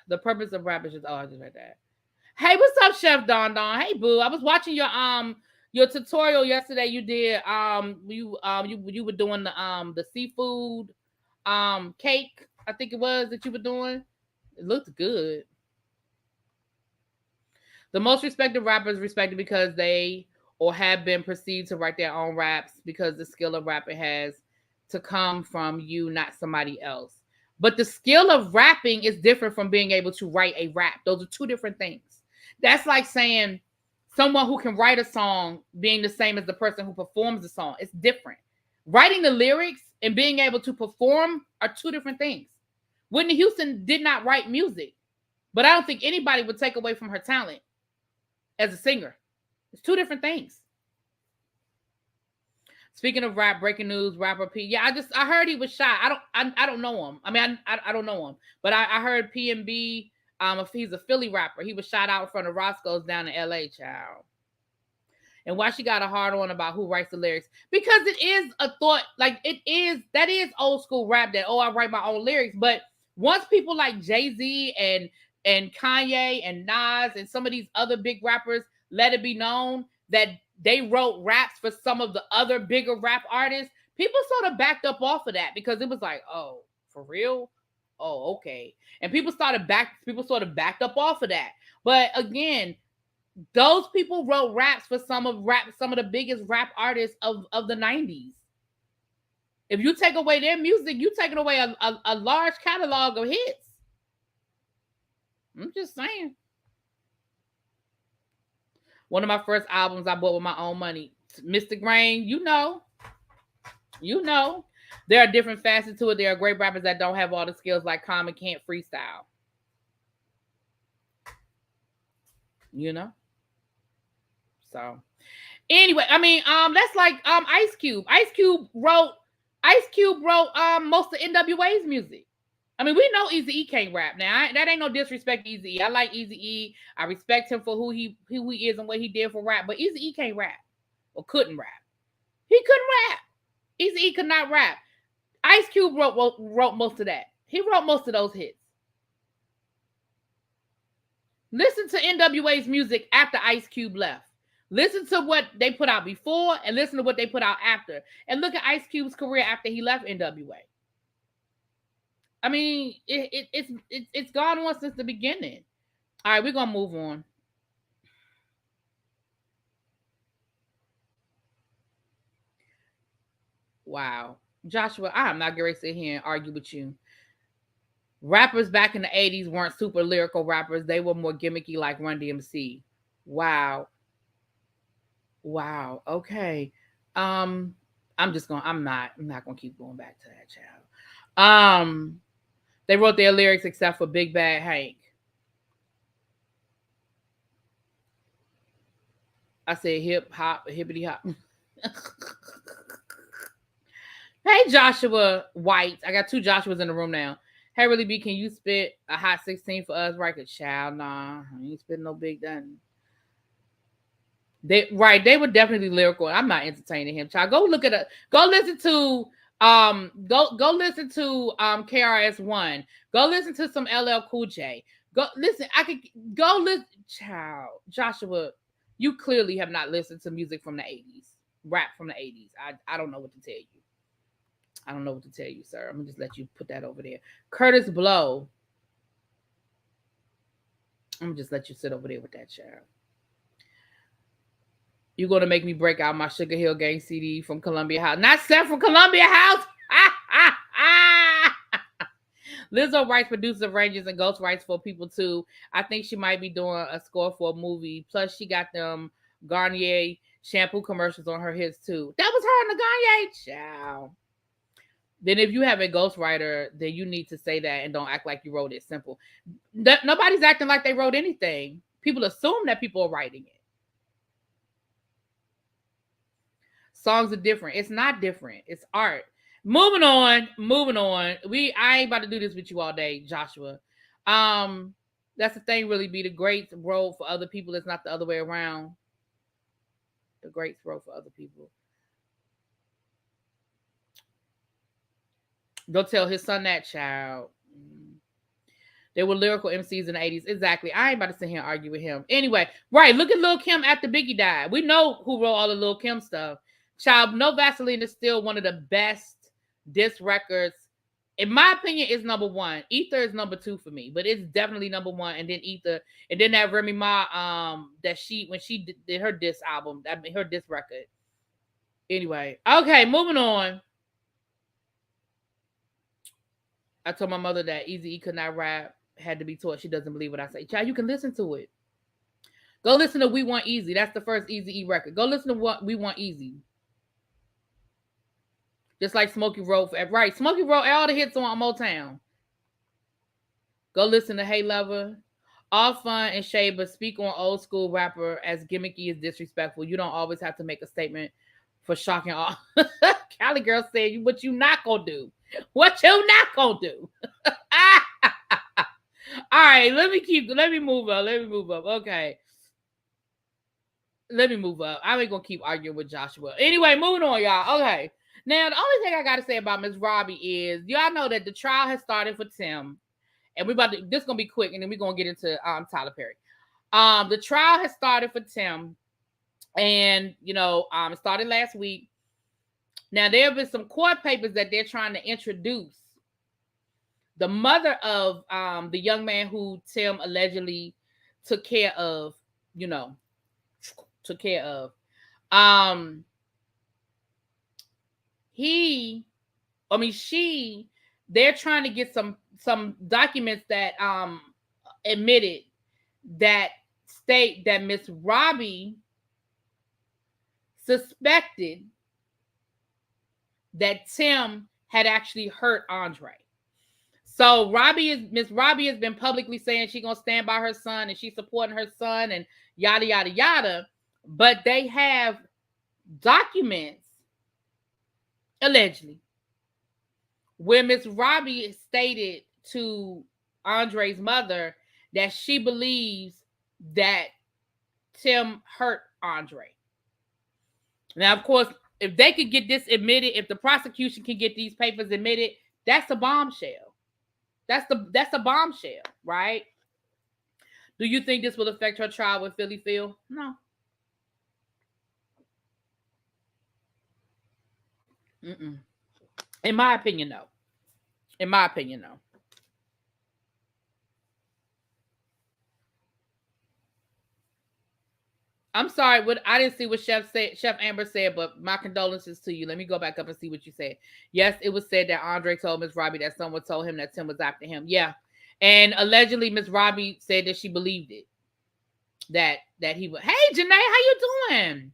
Speaker 1: The purpose of rap is just, I just read that. Hey, what's up, Chef Don Don? Hey, boo. I was watching your tutorial yesterday. You did you were doing the seafood cake, I think it was, that you were doing. It looked good. The most respected rappers respected because they or have been perceived to write their own raps, because the skill of rapping has to come from you, not somebody else. But the skill of rapping is different from being able to write a rap. Those are two different things. That's like saying someone who can write a song being the same as the person who performs the song. It's different. Writing the lyrics and being able to perform are two different things. Whitney Houston did not write music, but I don't think anybody would take away from her talent as a singer. It's two different things. Speaking of rap, breaking news, rapper P. Yeah, I heard he was shot. I don't know him. I mean, I don't know him, but I heard PNB. He's a Philly rapper. He was shot out in front of Roscoe's down in LA, child. And why she got a hard on about who writes the lyrics? Because it is a thought, like that is old school rap that, I write my own lyrics. But once people like Jay-Z and Kanye and Nas and some of these other big rappers let it be known that they wrote raps for some of the other bigger rap artists, people sort of backed up off of that, because it was like, oh, for real? Oh, okay. And people sort of backed up off of that. But again, those people wrote raps for some of the biggest rap artists of the 90s. If you take away their music, you're taking away a large catalog of hits. I'm just saying. One of my first albums I bought with my own money, Mr. Grain, you know. There are different facets to it. There are great rappers that don't have all the skills, like Common can't freestyle. So anyway, I mean, that's like Ice Cube. Ice Cube wrote most of NWA's music. I mean, we know Eazy-E can't rap. Now, that ain't no disrespect to Eazy-E. I like Eazy-E. I respect him for who he is and what he did for rap. But Eazy-E can't rap, or couldn't rap. He couldn't rap. Eazy-E could not rap. Ice Cube wrote most of that. He wrote most of those hits. Listen to NWA's music after Ice Cube left. Listen to what they put out before and listen to what they put out after. And look at Ice Cube's career after he left NWA. I mean, it's gone on since the beginning. All right, we're gonna move on. Wow, Joshua, I'm not going to sit here and argue with you. Rappers back in the 80s weren't super lyrical rappers. They were more gimmicky like Run DMC. Wow. Wow. Okay. Um, I'm not gonna keep going back to that child. They wrote their lyrics except for Big Bad Hank. I said hip hop, hippity hop. Hey Joshua White. I got two Joshuas in the room now. Hey Really B, can you spit a hot 16 for us? Right, child. Nah, I ain't spitting no big nothing. They were definitely lyrical. I'm not entertaining him. Child, go look at a go listen to go listen to KRS-One. Go listen to some LL Cool J. Go listen. I could go listen. Child, Joshua, you clearly have not listened to music from the 80s, rap from the 80s. I don't know what to tell you. I don't know what to tell you, sir. I'm gonna just let you put that over there. Curtis Blow. I'm gonna just let you sit over there with that child. You're gonna make me break out my Sugar Hill Gang CD from Columbia House. Not sent from Columbia House. Lizzo writes, produces, arranges, and ghost writes for people too. I think she might be doing a score for a movie. Plus, she got them Garnier shampoo commercials on her hits too. That was her and the Garnier. Child. Then if you have a ghostwriter, then you need to say that and don't act like you wrote it. Simple. Nobody's acting like they wrote anything. People assume that people are writing it. Songs are different. It's not different. It's art. Moving on. I ain't about to do this with you all day, Joshua. That's the thing, really be the greats role for other people. It's not the other way around. The greats role for other people. Go tell his son that, child. They were lyrical MCs in the 80s. Exactly. I ain't about to sit here and argue with him. Anyway, right. Look at Lil' Kim after Biggie died. We know who wrote all the Lil' Kim stuff. Child, No Vaseline is still one of the best diss records. In my opinion, it's number one. Ether is number two for me, but it's definitely number one. And then Ether, and then that Remy Ma, that when she did her diss album, her diss record. Anyway, okay, moving on. I told my mother that Eazy-E could not rap, had to be taught. She doesn't believe what I say. Child, you can listen to it. Go listen to We Want Easy. That's the first Eazy-E record. Go listen to what We Want Easy. Just like Smokey wrote for right. Smokey wrote all the hits on Motown. Go listen to Hey Lover. All fun and shade, but speak on old school rapper as gimmicky as disrespectful. You don't always have to make a statement for shocking all. Cali girl said, "What you not gonna do? What you not gonna do?" All right, let me move up. Okay. Let me move up. I ain't gonna keep arguing with Joshua. Anyway, moving on, y'all. Okay. Now, the only thing I gotta say about Miss Robbie is y'all know that the trial has started for Tim. And this gonna be quick, and then we're gonna get into Tyler Perry. The trial has started for Tim, and it started last week. Now there have been some court papers that they're trying to introduce. The mother of the young man who Tim allegedly took care of, they're trying to get some documents that admitted that state that Miss Robbie suspected that Tim had actually hurt Andre. So Miss Robbie has been publicly saying she's gonna stand by her son and she's supporting her son and yada yada yada. But they have documents, allegedly, where Miss Robbie stated to Andre's mother that she believes that Tim hurt Andre. Now, of course, if they could get this admitted, if the prosecution can get these papers admitted, that's a bombshell. That's a bombshell, right? Do you think this will affect her trial with Philly Phil? No. In my opinion, no. I'm sorry, what I didn't see what Chef Amber said, but my condolences to you. Let me go back up and see what you said. Yes, it was said that Andre told Miss Robbie that someone told him that Tim was after him. Yeah. And allegedly Miss Robbie said that she believed it. That he would. Hey Janae, how you doing?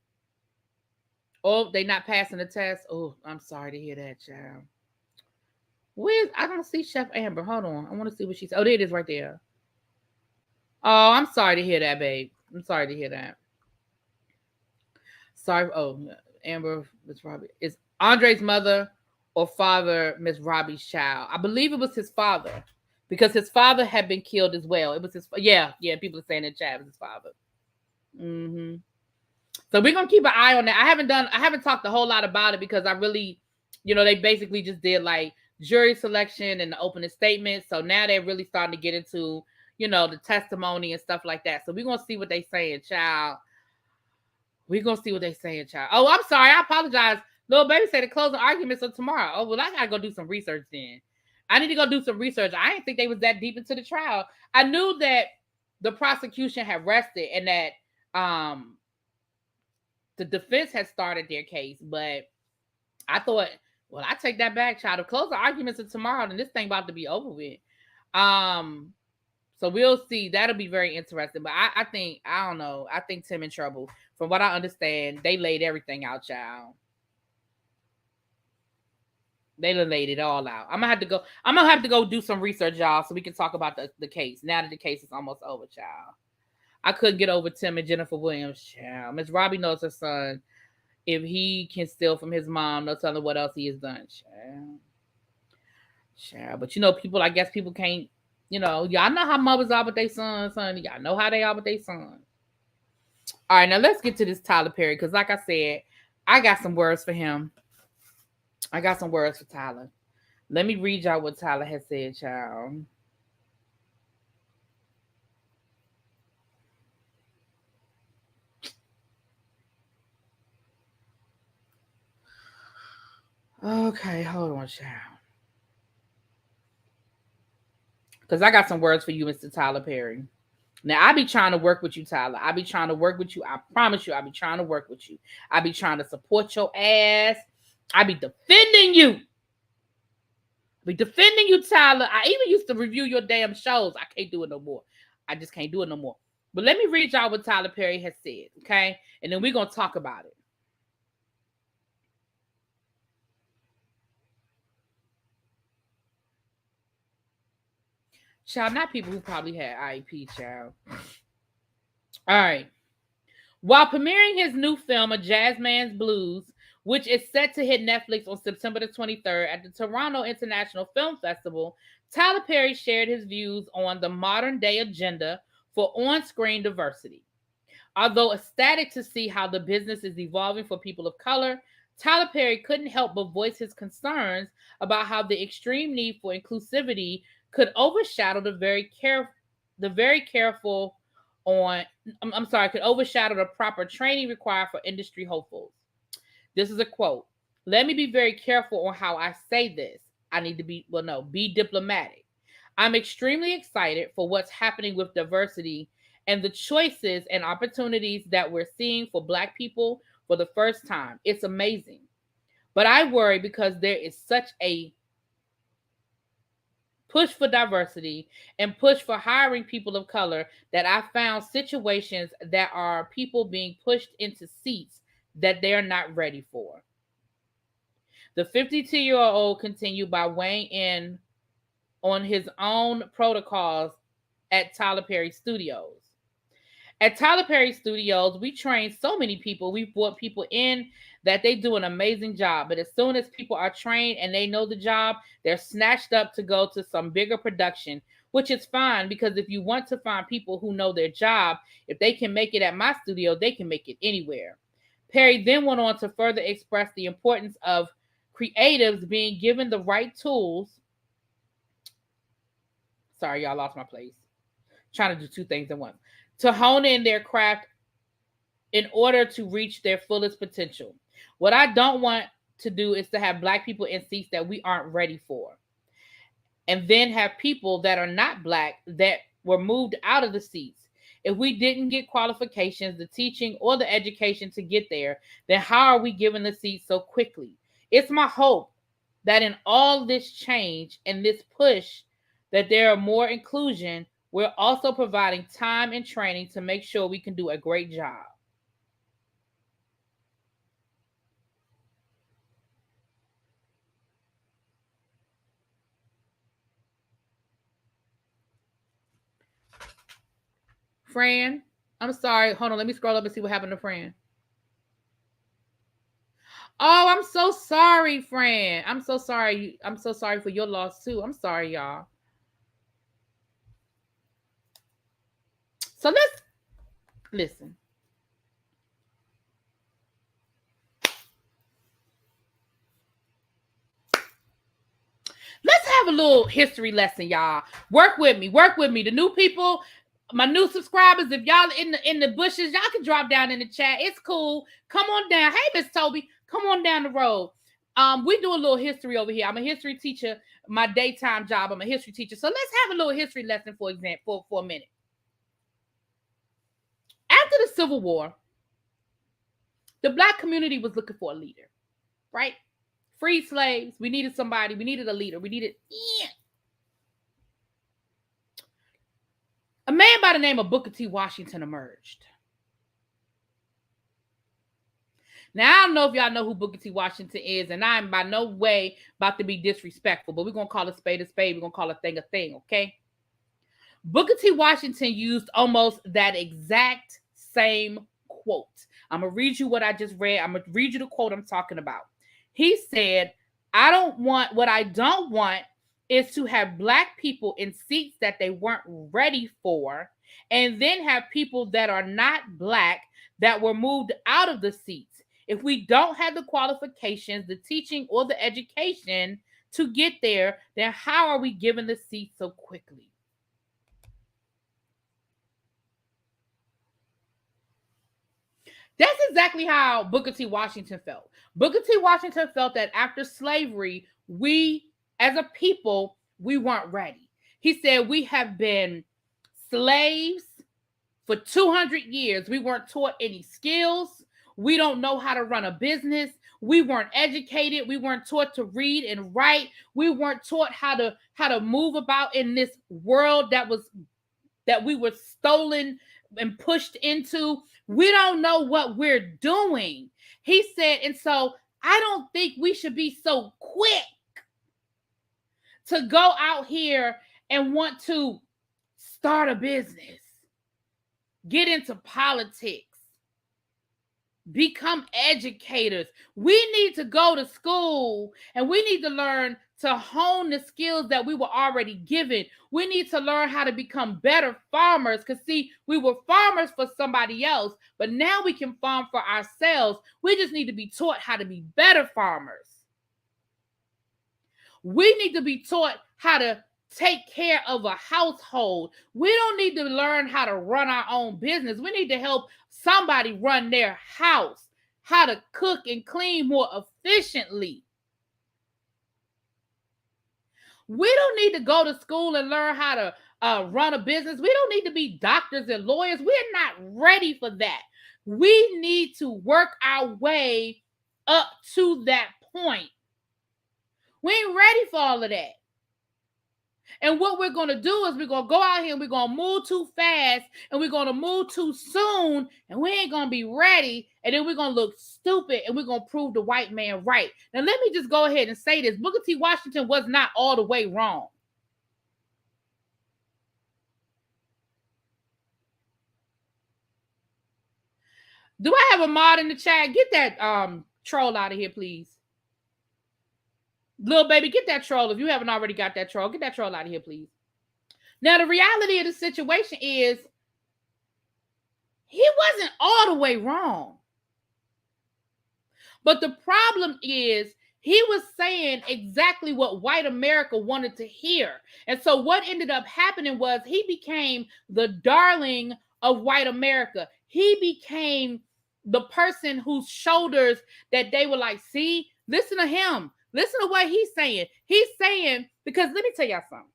Speaker 1: Oh, they not passing the test. Oh, I'm sorry to hear that, child. Where I don't see Chef Amber. Hold on. I want to see what she said. Oh, there it is right there. Oh, I'm sorry to hear that, babe. I'm sorry to hear that. Sorry. Oh, Amber, Miss Robbie. Is Andre's mother or father Miss Robbie's child? I believe it was his father because his father had been killed as well. It was his. Yeah, yeah. People are saying that Chad was his father. Mm-hmm. So we're gonna keep an eye on that. I haven't talked a whole lot about it because I really, they basically just did like jury selection and the opening statement. So now they're really starting to get into, the testimony and stuff like that. So we're gonna see what they saying, child. We're gonna see what they saying, child. Oh, I'm sorry, I apologize. Little baby said the closing arguments are tomorrow. Oh, well, I gotta go do some research then. I need to go do some research. I didn't think they was that deep into the trial. I knew that the prosecution had rested and that the defense had started their case, but I thought, well, I take that back, child. If closing arguments are tomorrow, then this thing about to be over with. So we'll see. That'll be very interesting. But I think, I don't know. I think Tim in trouble. From what I understand, they laid everything out, child. They laid it all out. I'm gonna have to go do some research, y'all, so we can talk about the case. Now that the case is almost over, child. I couldn't get over Tim and Jennifer Williams, child. Miss Robbie knows her son. If he can steal from his mom, no telling what else he has done, child. Child. But people, I guess people can't, y'all know how mothers are with their sons, honey. Y'all know how they are with their sons. All right, now let's get to this Tyler Perry, because like I said, I got some words for him. I got some words for Tyler. Let me read y'all what Tyler has said, child. Okay, hold on, child. Because I got some words for you, Mr. Tyler Perry. Now, I be trying to work with you, Tyler. I be trying to work with you. I promise you, I be trying to work with you. I be trying to support your ass. I be defending you. I be defending you, Tyler. I even used to review your damn shows. I can't do it no more. I just can't do it no more. But let me read y'all what Tyler Perry has said, okay? And then we're going to talk about it. Child, not people who probably had IEP, child. All right. While premiering his new film, A Jazzman's Blues, which is set to hit Netflix on September the 23rd at the Toronto International Film Festival, Tyler Perry shared his views on the modern day agenda for on-screen diversity. Although ecstatic to see how the business is evolving for people of color, Tyler Perry couldn't help but voice his concerns about how the extreme need for inclusivity could overshadow the very careful on could overshadow the proper training required for industry hopefuls. This is a quote. Let me be very careful on how I say this. I need to be diplomatic. I'm extremely excited for what's happening with diversity and the choices and opportunities that we're seeing for Black people for the first time. It's amazing. But I worry because there is such a push for diversity and push for hiring people of color that I found situations that are people being pushed into seats that they're not ready for. The 52-year-old continued by weighing in on his own protocols at Tyler Perry Studios. At Tyler Perry Studios, we train so many people. We've brought people in that they do an amazing job. But as soon as people are trained and they know the job, they're snatched up to go to some bigger production, which is fine because if you want to find people who know their job, if they can make it at my studio, they can make it anywhere. Perry then went on to further express the importance of creatives being given the right tools. Sorry, y'all lost my place. Trying to do two things at once. To hone in their craft in order to reach their fullest potential. What I don't want to do is to have Black people in seats that we aren't ready for. And then have people that are not Black that were moved out of the seats. If we didn't get qualifications, the teaching, or the education to get there, then how are we given the seat so quickly? It's my hope that in all this change and this push, that there are more inclusion, we're also providing time and training to make sure we can do a great job. Fran, I'm sorry. Hold on. Let me scroll up and see what happened to Fran. Oh, I'm so sorry, Fran. I'm so sorry. I'm so sorry for your loss too. I'm sorry, y'all. So let's listen. Let's have a little history lesson, y'all. Work with me. Work with me. The new people, my new subscribers, if y'all in the bushes, y'all can drop down in the chat. It's cool. Come on down. Hey, Miss Toby, come on down the road. We do a little history over here. I'm a history teacher. My daytime job, I'm a history teacher. So let's have a little history lesson, for example, for a minute. After the Civil War, the Black community was looking for a leader, right? Freed slaves. We needed somebody. We needed a leader. We needed a man by the name of Booker T. Washington emerged. Now, I don't know if y'all know who Booker T. Washington is, and I'm by no way about to be disrespectful, but we're going to call a spade a spade. We're going to call a thing, okay? Booker T. Washington used almost that exact same quote. I'm going to read you what I just read. I'm going to read you the quote I'm talking about. He said, what I don't want is to have Black people in seats that they weren't ready for, and then have people that are not Black that were moved out of the seats. If we don't have the qualifications, the teaching, or the education to get there, then how are we given the seats so quickly? That's exactly how Booker T. Washington felt. Booker T. Washington felt that after slavery, we, as a people, we weren't ready. He said, we have been slaves for 200 years. We weren't taught any skills. We don't know how to run a business. We weren't educated. We weren't taught to read and write. We weren't taught how to move about in this world that we were stolen and pushed into. We don't know what we're doing. He said, and so I don't think we should be so quick to go out here and want to start a business, get into politics, become educators. We need to go to school and we need to learn to hone the skills that we were already given. We need to learn how to become better farmers, because see, we were farmers for somebody else, but now we can farm for ourselves. We just need to be taught how to be better farmers. We need to be taught how to take care of a household. We don't need to learn how to run our own business. We need to help somebody run their house, how to cook and clean more efficiently. We don't need to go to school and learn how to run a business. We don't need to be doctors and lawyers. We're not ready for that. We need to work our way up to that point. We ain't ready for all of that. And what we're going to do is we're going to go out here and we're going to move too fast and we're going to move too soon and we ain't going to be ready. And then we're going to look stupid and we're going to prove the white man right. Now, let me just go ahead and say this. Booker T. Washington was not all the way wrong. Do I have a mod in the chat? Get that troll out of here, please. Little baby, get that troll. If you haven't already got that troll, get that troll out of here, please. Now, the reality of the situation is he wasn't all the way wrong. But the problem is he was saying exactly what white America wanted to hear. And so what ended up happening was he became the darling of white America. He became the person whose shoulders that they were like, see, listen to him. Listen to what he's saying. He's saying, because let me tell y'all something.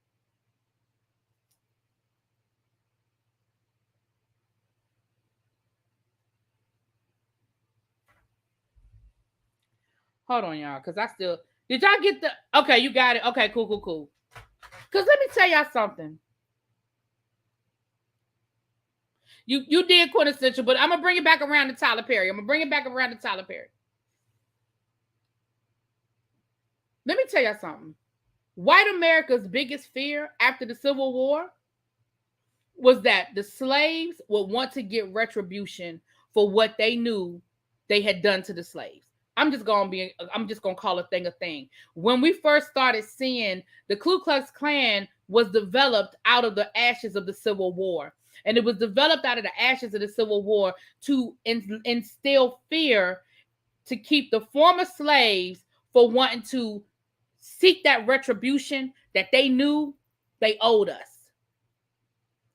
Speaker 1: Hold on, y'all, because I still did y'all get the okay, you got it. Okay, cool. Because let me tell y'all something. You did quintessential, but I'm gonna bring it back around to Tyler Perry. Let me tell y'all something. White America's biggest fear after the Civil War was that the slaves would want to get retribution for what they knew they had done to the slaves. I'm just gonna call a thing. When we first started seeing the Ku Klux Klan was developed out of the ashes of the Civil War. And it was developed out of the ashes of the Civil War to instill fear to keep the former slaves for wanting to seek that retribution that they knew they owed us.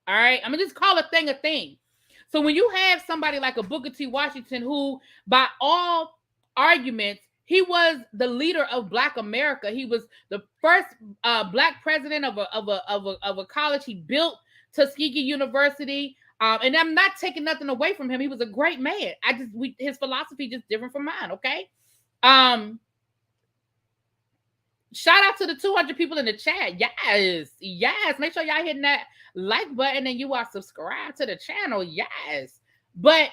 Speaker 1: All right? I'm going to just call a thing. So when you have somebody like a Booker T. Washington, who by all arguments, he was the leader of Black America. He was the first Black president of a college. He built Tuskegee University. And I'm not taking nothing away from him. He was a great man. His philosophy just different from mine, okay? Shout out to the 200 people in the chat. Yes. Make sure y'all hitting that like button and you are subscribed to the channel. Yes. But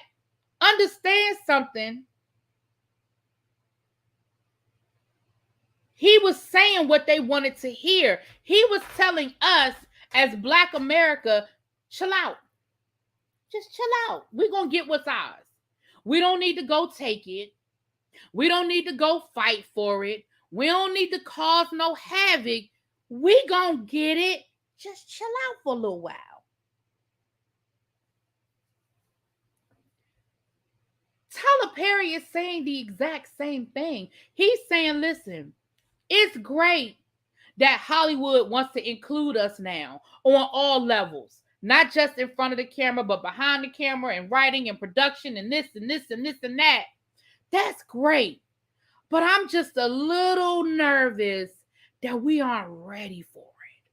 Speaker 1: understand something. He was saying what they wanted to hear. He was telling us as Black America, chill out. Just chill out. We're going to get what's ours. We don't need to go take it. We don't need to go fight for it. We don't need to cause no havoc. We going to get it. Just chill out for a little while. Tyler Perry is saying the exact same thing. He's saying, listen, it's great that Hollywood wants to include us now on all levels. Not just in front of the camera, but behind the camera and writing and production and this and this and this and that. That's great. But I'm just a little nervous that we aren't ready for it.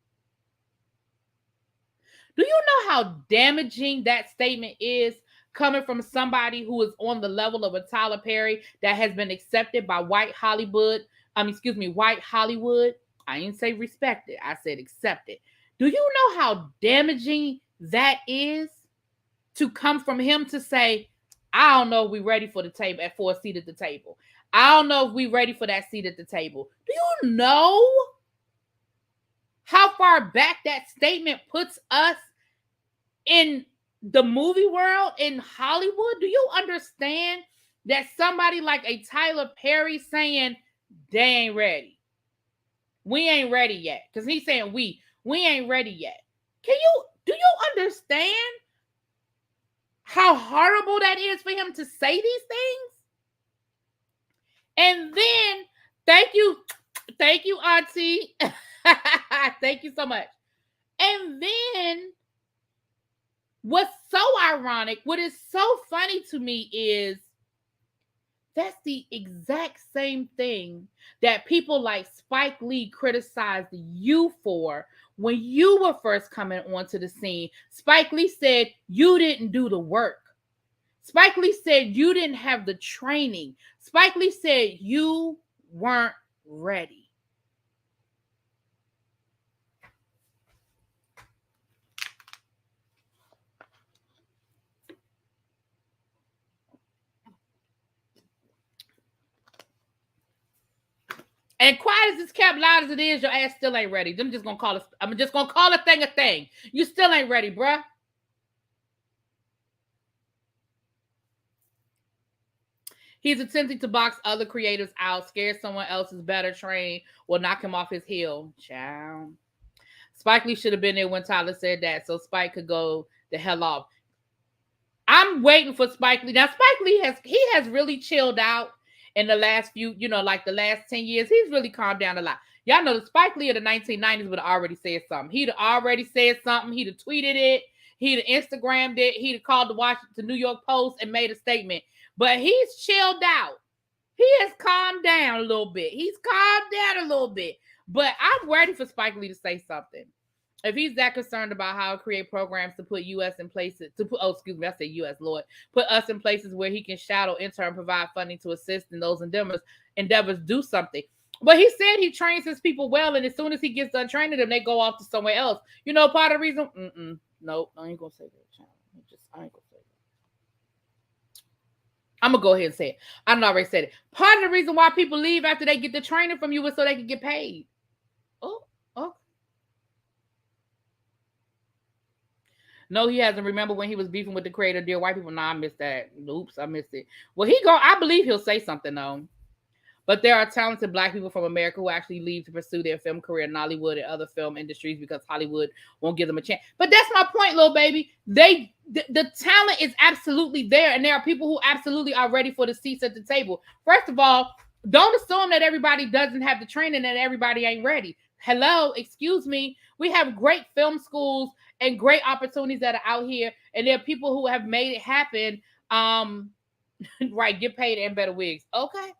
Speaker 1: Do you know how damaging that statement is coming from somebody who is on the level of a Tyler Perry that has been accepted by white Hollywood? White Hollywood. I didn't say respected. I said accepted. Do you know how damaging that is to come from him to say, I don't know if we're ready for a seat at the table. I don't know if we're ready for that seat at the table. Do you know how far back that statement puts us in the movie world, in Hollywood? Do you understand that somebody like a Tyler Perry saying, they ain't ready. We ain't ready yet. Because he's saying we ain't ready yet. Do you understand how horrible that is for him to say these things? And then, thank you, Auntie. Thank you so much. And then, what's so ironic, what is so funny to me is that's the exact same thing that people like Spike Lee criticized you for when you were first coming onto the scene. Spike Lee said you didn't do the work. Spike Lee said you didn't have the training. Spike Lee said you weren't ready. And quiet as it's kept, loud as it is, your ass still ain't ready. I'm just gonna call a thing a thing. You still ain't ready, bruh. He's attempting to box other creators out, scare someone else is better trained, or knock him off his heel. Ciao. Spike Lee should have been there when Tyler said that, so Spike could go the hell off. I'm waiting for Spike Lee. Now, Spike Lee has really chilled out in the last few, like the last 10 years. He's really calmed down a lot. Y'all know the Spike Lee of the 1990s would have already said something. He'd have already said something. He'd have tweeted it. He'd have Instagrammed it. He'd have called the New York Post and made a statement. But he's chilled out. He has calmed down a little bit. But I'm ready for Spike Lee to say something. If he's that concerned about how to create programs to put U.S. in places, to put, oh, excuse me, I said U.S., Lord, put us in places where he can shadow, intern, provide funding to assist in those endeavors, do something. But he said he trains his people well, and as soon as he gets done training them, they go off to somewhere else. You know, part of the reason, no, I ain't gonna say that. I ain't gonna say that. I'm gonna go ahead and say it. I already said it. Part of the reason why people leave after they get the training from you is so they can get paid. Oh. No, he hasn't. Remember when he was beefing with the creator, Dear White People? Nah, I missed that. Oops, I missed it. Well, I believe he'll say something though. But there are talented Black people from America who actually leave to pursue their film career in Hollywood and other film industries because Hollywood won't give them a chance. But that's my point, little baby. The talent is absolutely there, and there are people who absolutely are ready for the seats at the table. First of all, don't assume that everybody doesn't have the training and everybody ain't ready. Hello, excuse me. We have great film schools and great opportunities that are out here, and there are people who have made it happen. Right, get paid and better wigs. Okay.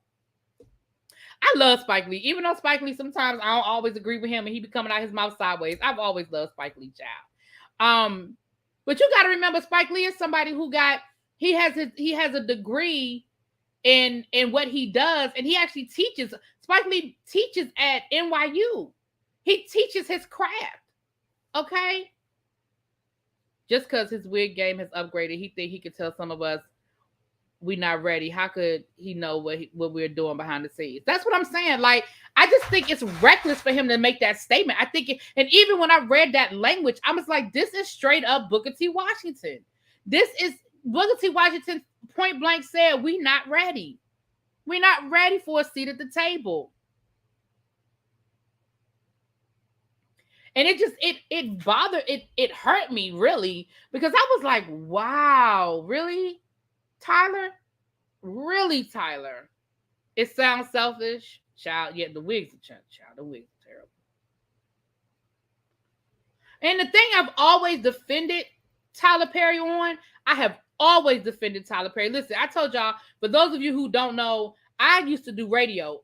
Speaker 1: I love Spike Lee, even though Spike Lee sometimes I don't always agree with him and he be coming out his mouth sideways. I've always loved Spike Lee, child. But you got to remember, Spike Lee is somebody who he has a degree in what he does, and he actually teaches. Spike Lee teaches at NYU. He teaches his craft. Okay. Just because his wig game has upgraded, he think he could tell some of us we're not ready. How could he know what we're doing behind the scenes? That's what I'm saying. Like, I just think it's reckless for him to make that statement. I think and even when I read that language, I was like, this is straight up Booker T. Washington. This is Booker T. Washington point blank said, we're not ready. We're not ready for a seat at the table. And it just, it bothered, it hurt me really, because I was like, wow, really? Tyler? Really, Tyler? It sounds selfish. Child, yeah, the wigs are child. The wigs are terrible. And the thing I've always defended Tyler Perry on, I have always defended Tyler Perry. Listen, I told y'all, for those of you who don't know, I used to do radio.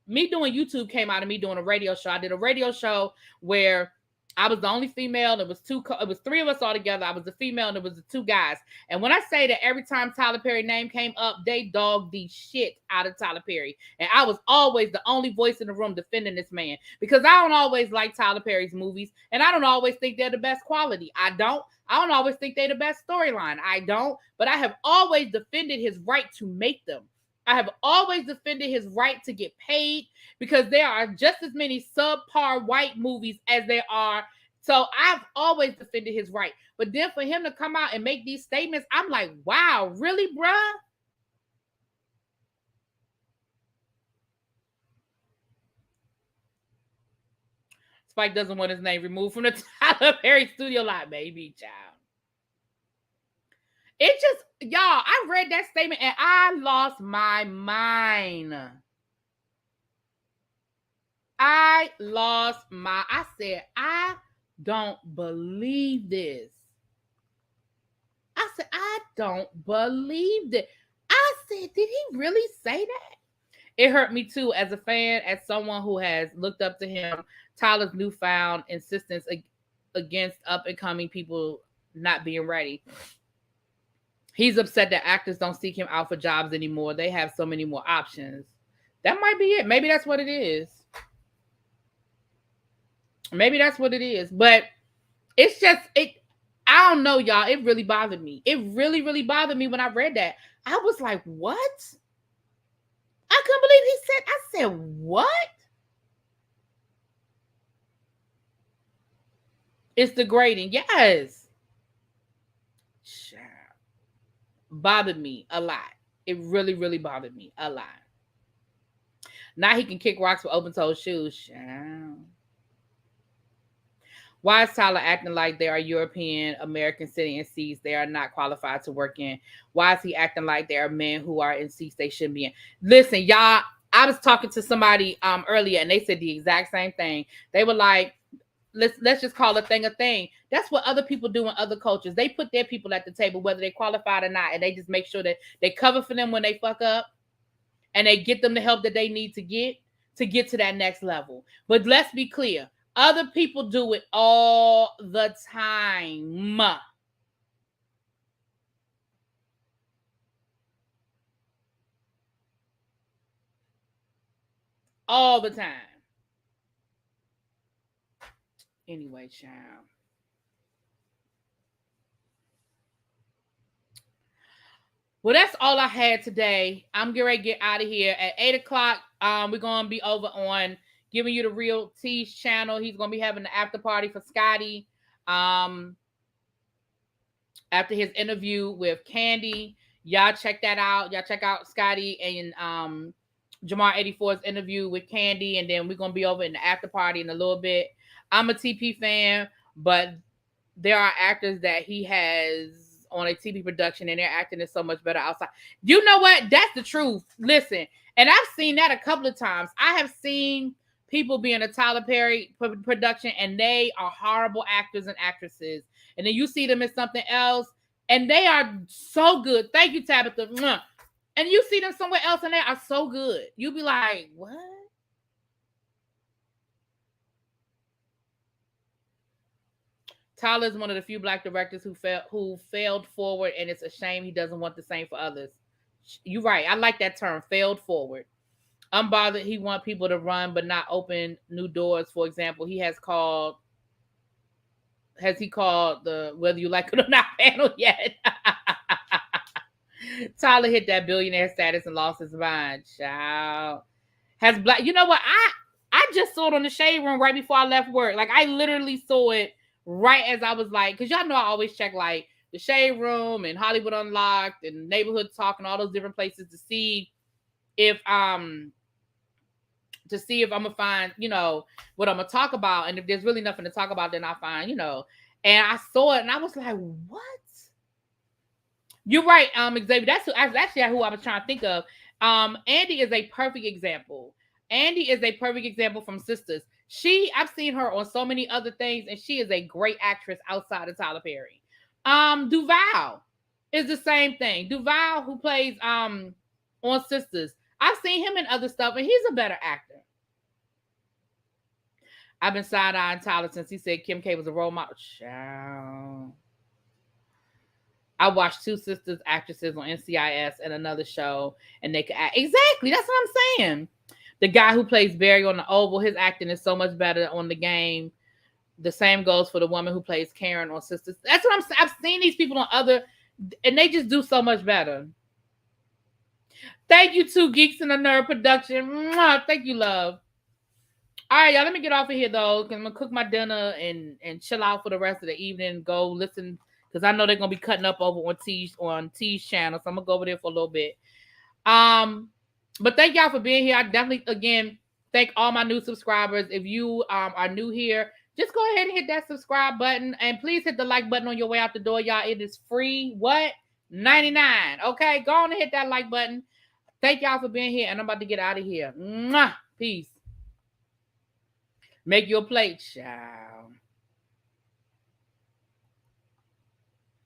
Speaker 1: Me doing YouTube came out of me doing a radio show. I did a radio show where I was the only female. It was three of us all together. I was the female and it was the two guys. And when I say that every time Tyler Perry's name came up, they dogged the shit out of Tyler Perry. And I was always the only voice in the room defending this man, because I don't always like Tyler Perry's movies, and I don't always think they're the best quality. I don't always think they're the best storyline. I don't. But I have always defended his right to make them. I have always defended his right to get paid, because there are just as many subpar white movies as there are. So I've always defended his right. But then for him to come out and make these statements, I'm like, wow, really, bruh? Spike doesn't want his name removed from the Tyler Perry studio lot, baby, child. It just, y'all, I read that statement and I lost my mind. I said, I don't believe this. I said, I don't believe this. I said, did he really say that? It hurt me too, as a fan, as someone who has looked up to him. Tyler's newfound insistence against up-and-coming people not being ready. He's upset that actors don't seek him out for jobs anymore. They have so many more options. That might be it. Maybe that's what it is. Maybe that's what it is. But it's just, I don't know, y'all. It really bothered me. It really, really bothered me when I read that. I was like, what? I couldn't believe he said, I said, what? It's degrading. Yes. Sure. Bothered me a lot. It really, really bothered me a lot. Now he can kick rocks with open-toed shoes. Sure. Why is Tyler acting like there are European Americans sitting in seats they are not qualified to work in? Why is he acting like there are men who are in seats they shouldn't be in? Listen, y'all, I was talking to somebody earlier and they said the exact same thing. They were like, let's just call a thing. That's what other people do in other cultures. They put their people at the table, whether they're qualified or not, and they just make sure that they cover for them when they fuck up, and they get them the help that they need to get to that next level. But let's be clear. Other people do it all the time. All the time. Anyway, child. Well, that's all I had today. I'm getting ready to get out of here. At 8 o'clock, we're going to be over on Giving You the Real T's channel. He's going to be having the after party for Scotty. After his interview with Candy. Y'all check that out. Y'all check out Scotty and Jamar 84's interview with Candy. And then we're going to be over in the after party in a little bit. I'm a TP fan, but there are actors that he has on a TV production and their acting is so much better outside. You know what? That's the truth. Listen, and I've seen that a couple of times. I have seen people be in a Tyler Perry production and they are horrible actors and actresses. And then you see them in something else and they are so good. Thank you, Tabitha. And you see them somewhere else and they are so good. You be like, what? Tyler is one of the few black directors who failed forward, and it's a shame he doesn't want the same for others. You're right. I like that term, failed forward. I'm bothered he want people to run but not open new doors. For example, has he called the Whether You Like It or Not panel yet? Tyler hit that billionaire status and lost his mind. Child. Has black, you know what? I just saw it on the Shade Room right before I left work. Like I literally saw it right as I was like, because y'all know I always check like the Shade Room and Hollywood Unlocked and Neighborhood Talk and all those different places to see if I'm gonna find, you know, what I'm gonna talk about. And if there's really nothing to talk about, then I find, you know. And I saw it and I was like, what? You're right, Xavier. That's actually who I was trying to think of. Andy is a perfect example. Andy is a perfect example from Sisters. I've seen her on so many other things, and she is a great actress outside of Tyler Perry. Duval is the same thing. Duval, who plays on Sisters, I've seen him in other stuff, and he's a better actor. I've been side-eyeing Tyler since he said Kim K was a role model. Child. I watched two Sisters actresses on NCIS and another show, and they could act. Exactly, that's what I'm saying. The guy who plays Barry on the Oval, his acting is so much better on The Game. The same goes for the woman who plays Karen on Sisters. That's what I'm saying. I've seen these people on other, and they just do so much better. Thank you to Geeks in the Nerd production. Mwah, thank you, love. All right, y'all, let me get off of here, though, because I'm going to cook my dinner and chill out for the rest of the evening. Go listen, because I know they're going to be cutting up over on T's channel, so I'm going to go over there for a little bit. But thank y'all for being here. I definitely, again, thank all my new subscribers. If you are new here, just go ahead and hit that subscribe button. And please hit the like button on your way out the door, y'all. It is free. What? $99. Okay, go on and hit that like button. Thank y'all for being here. And I'm about to get out of here. Mwah. Peace. Make your plate, child.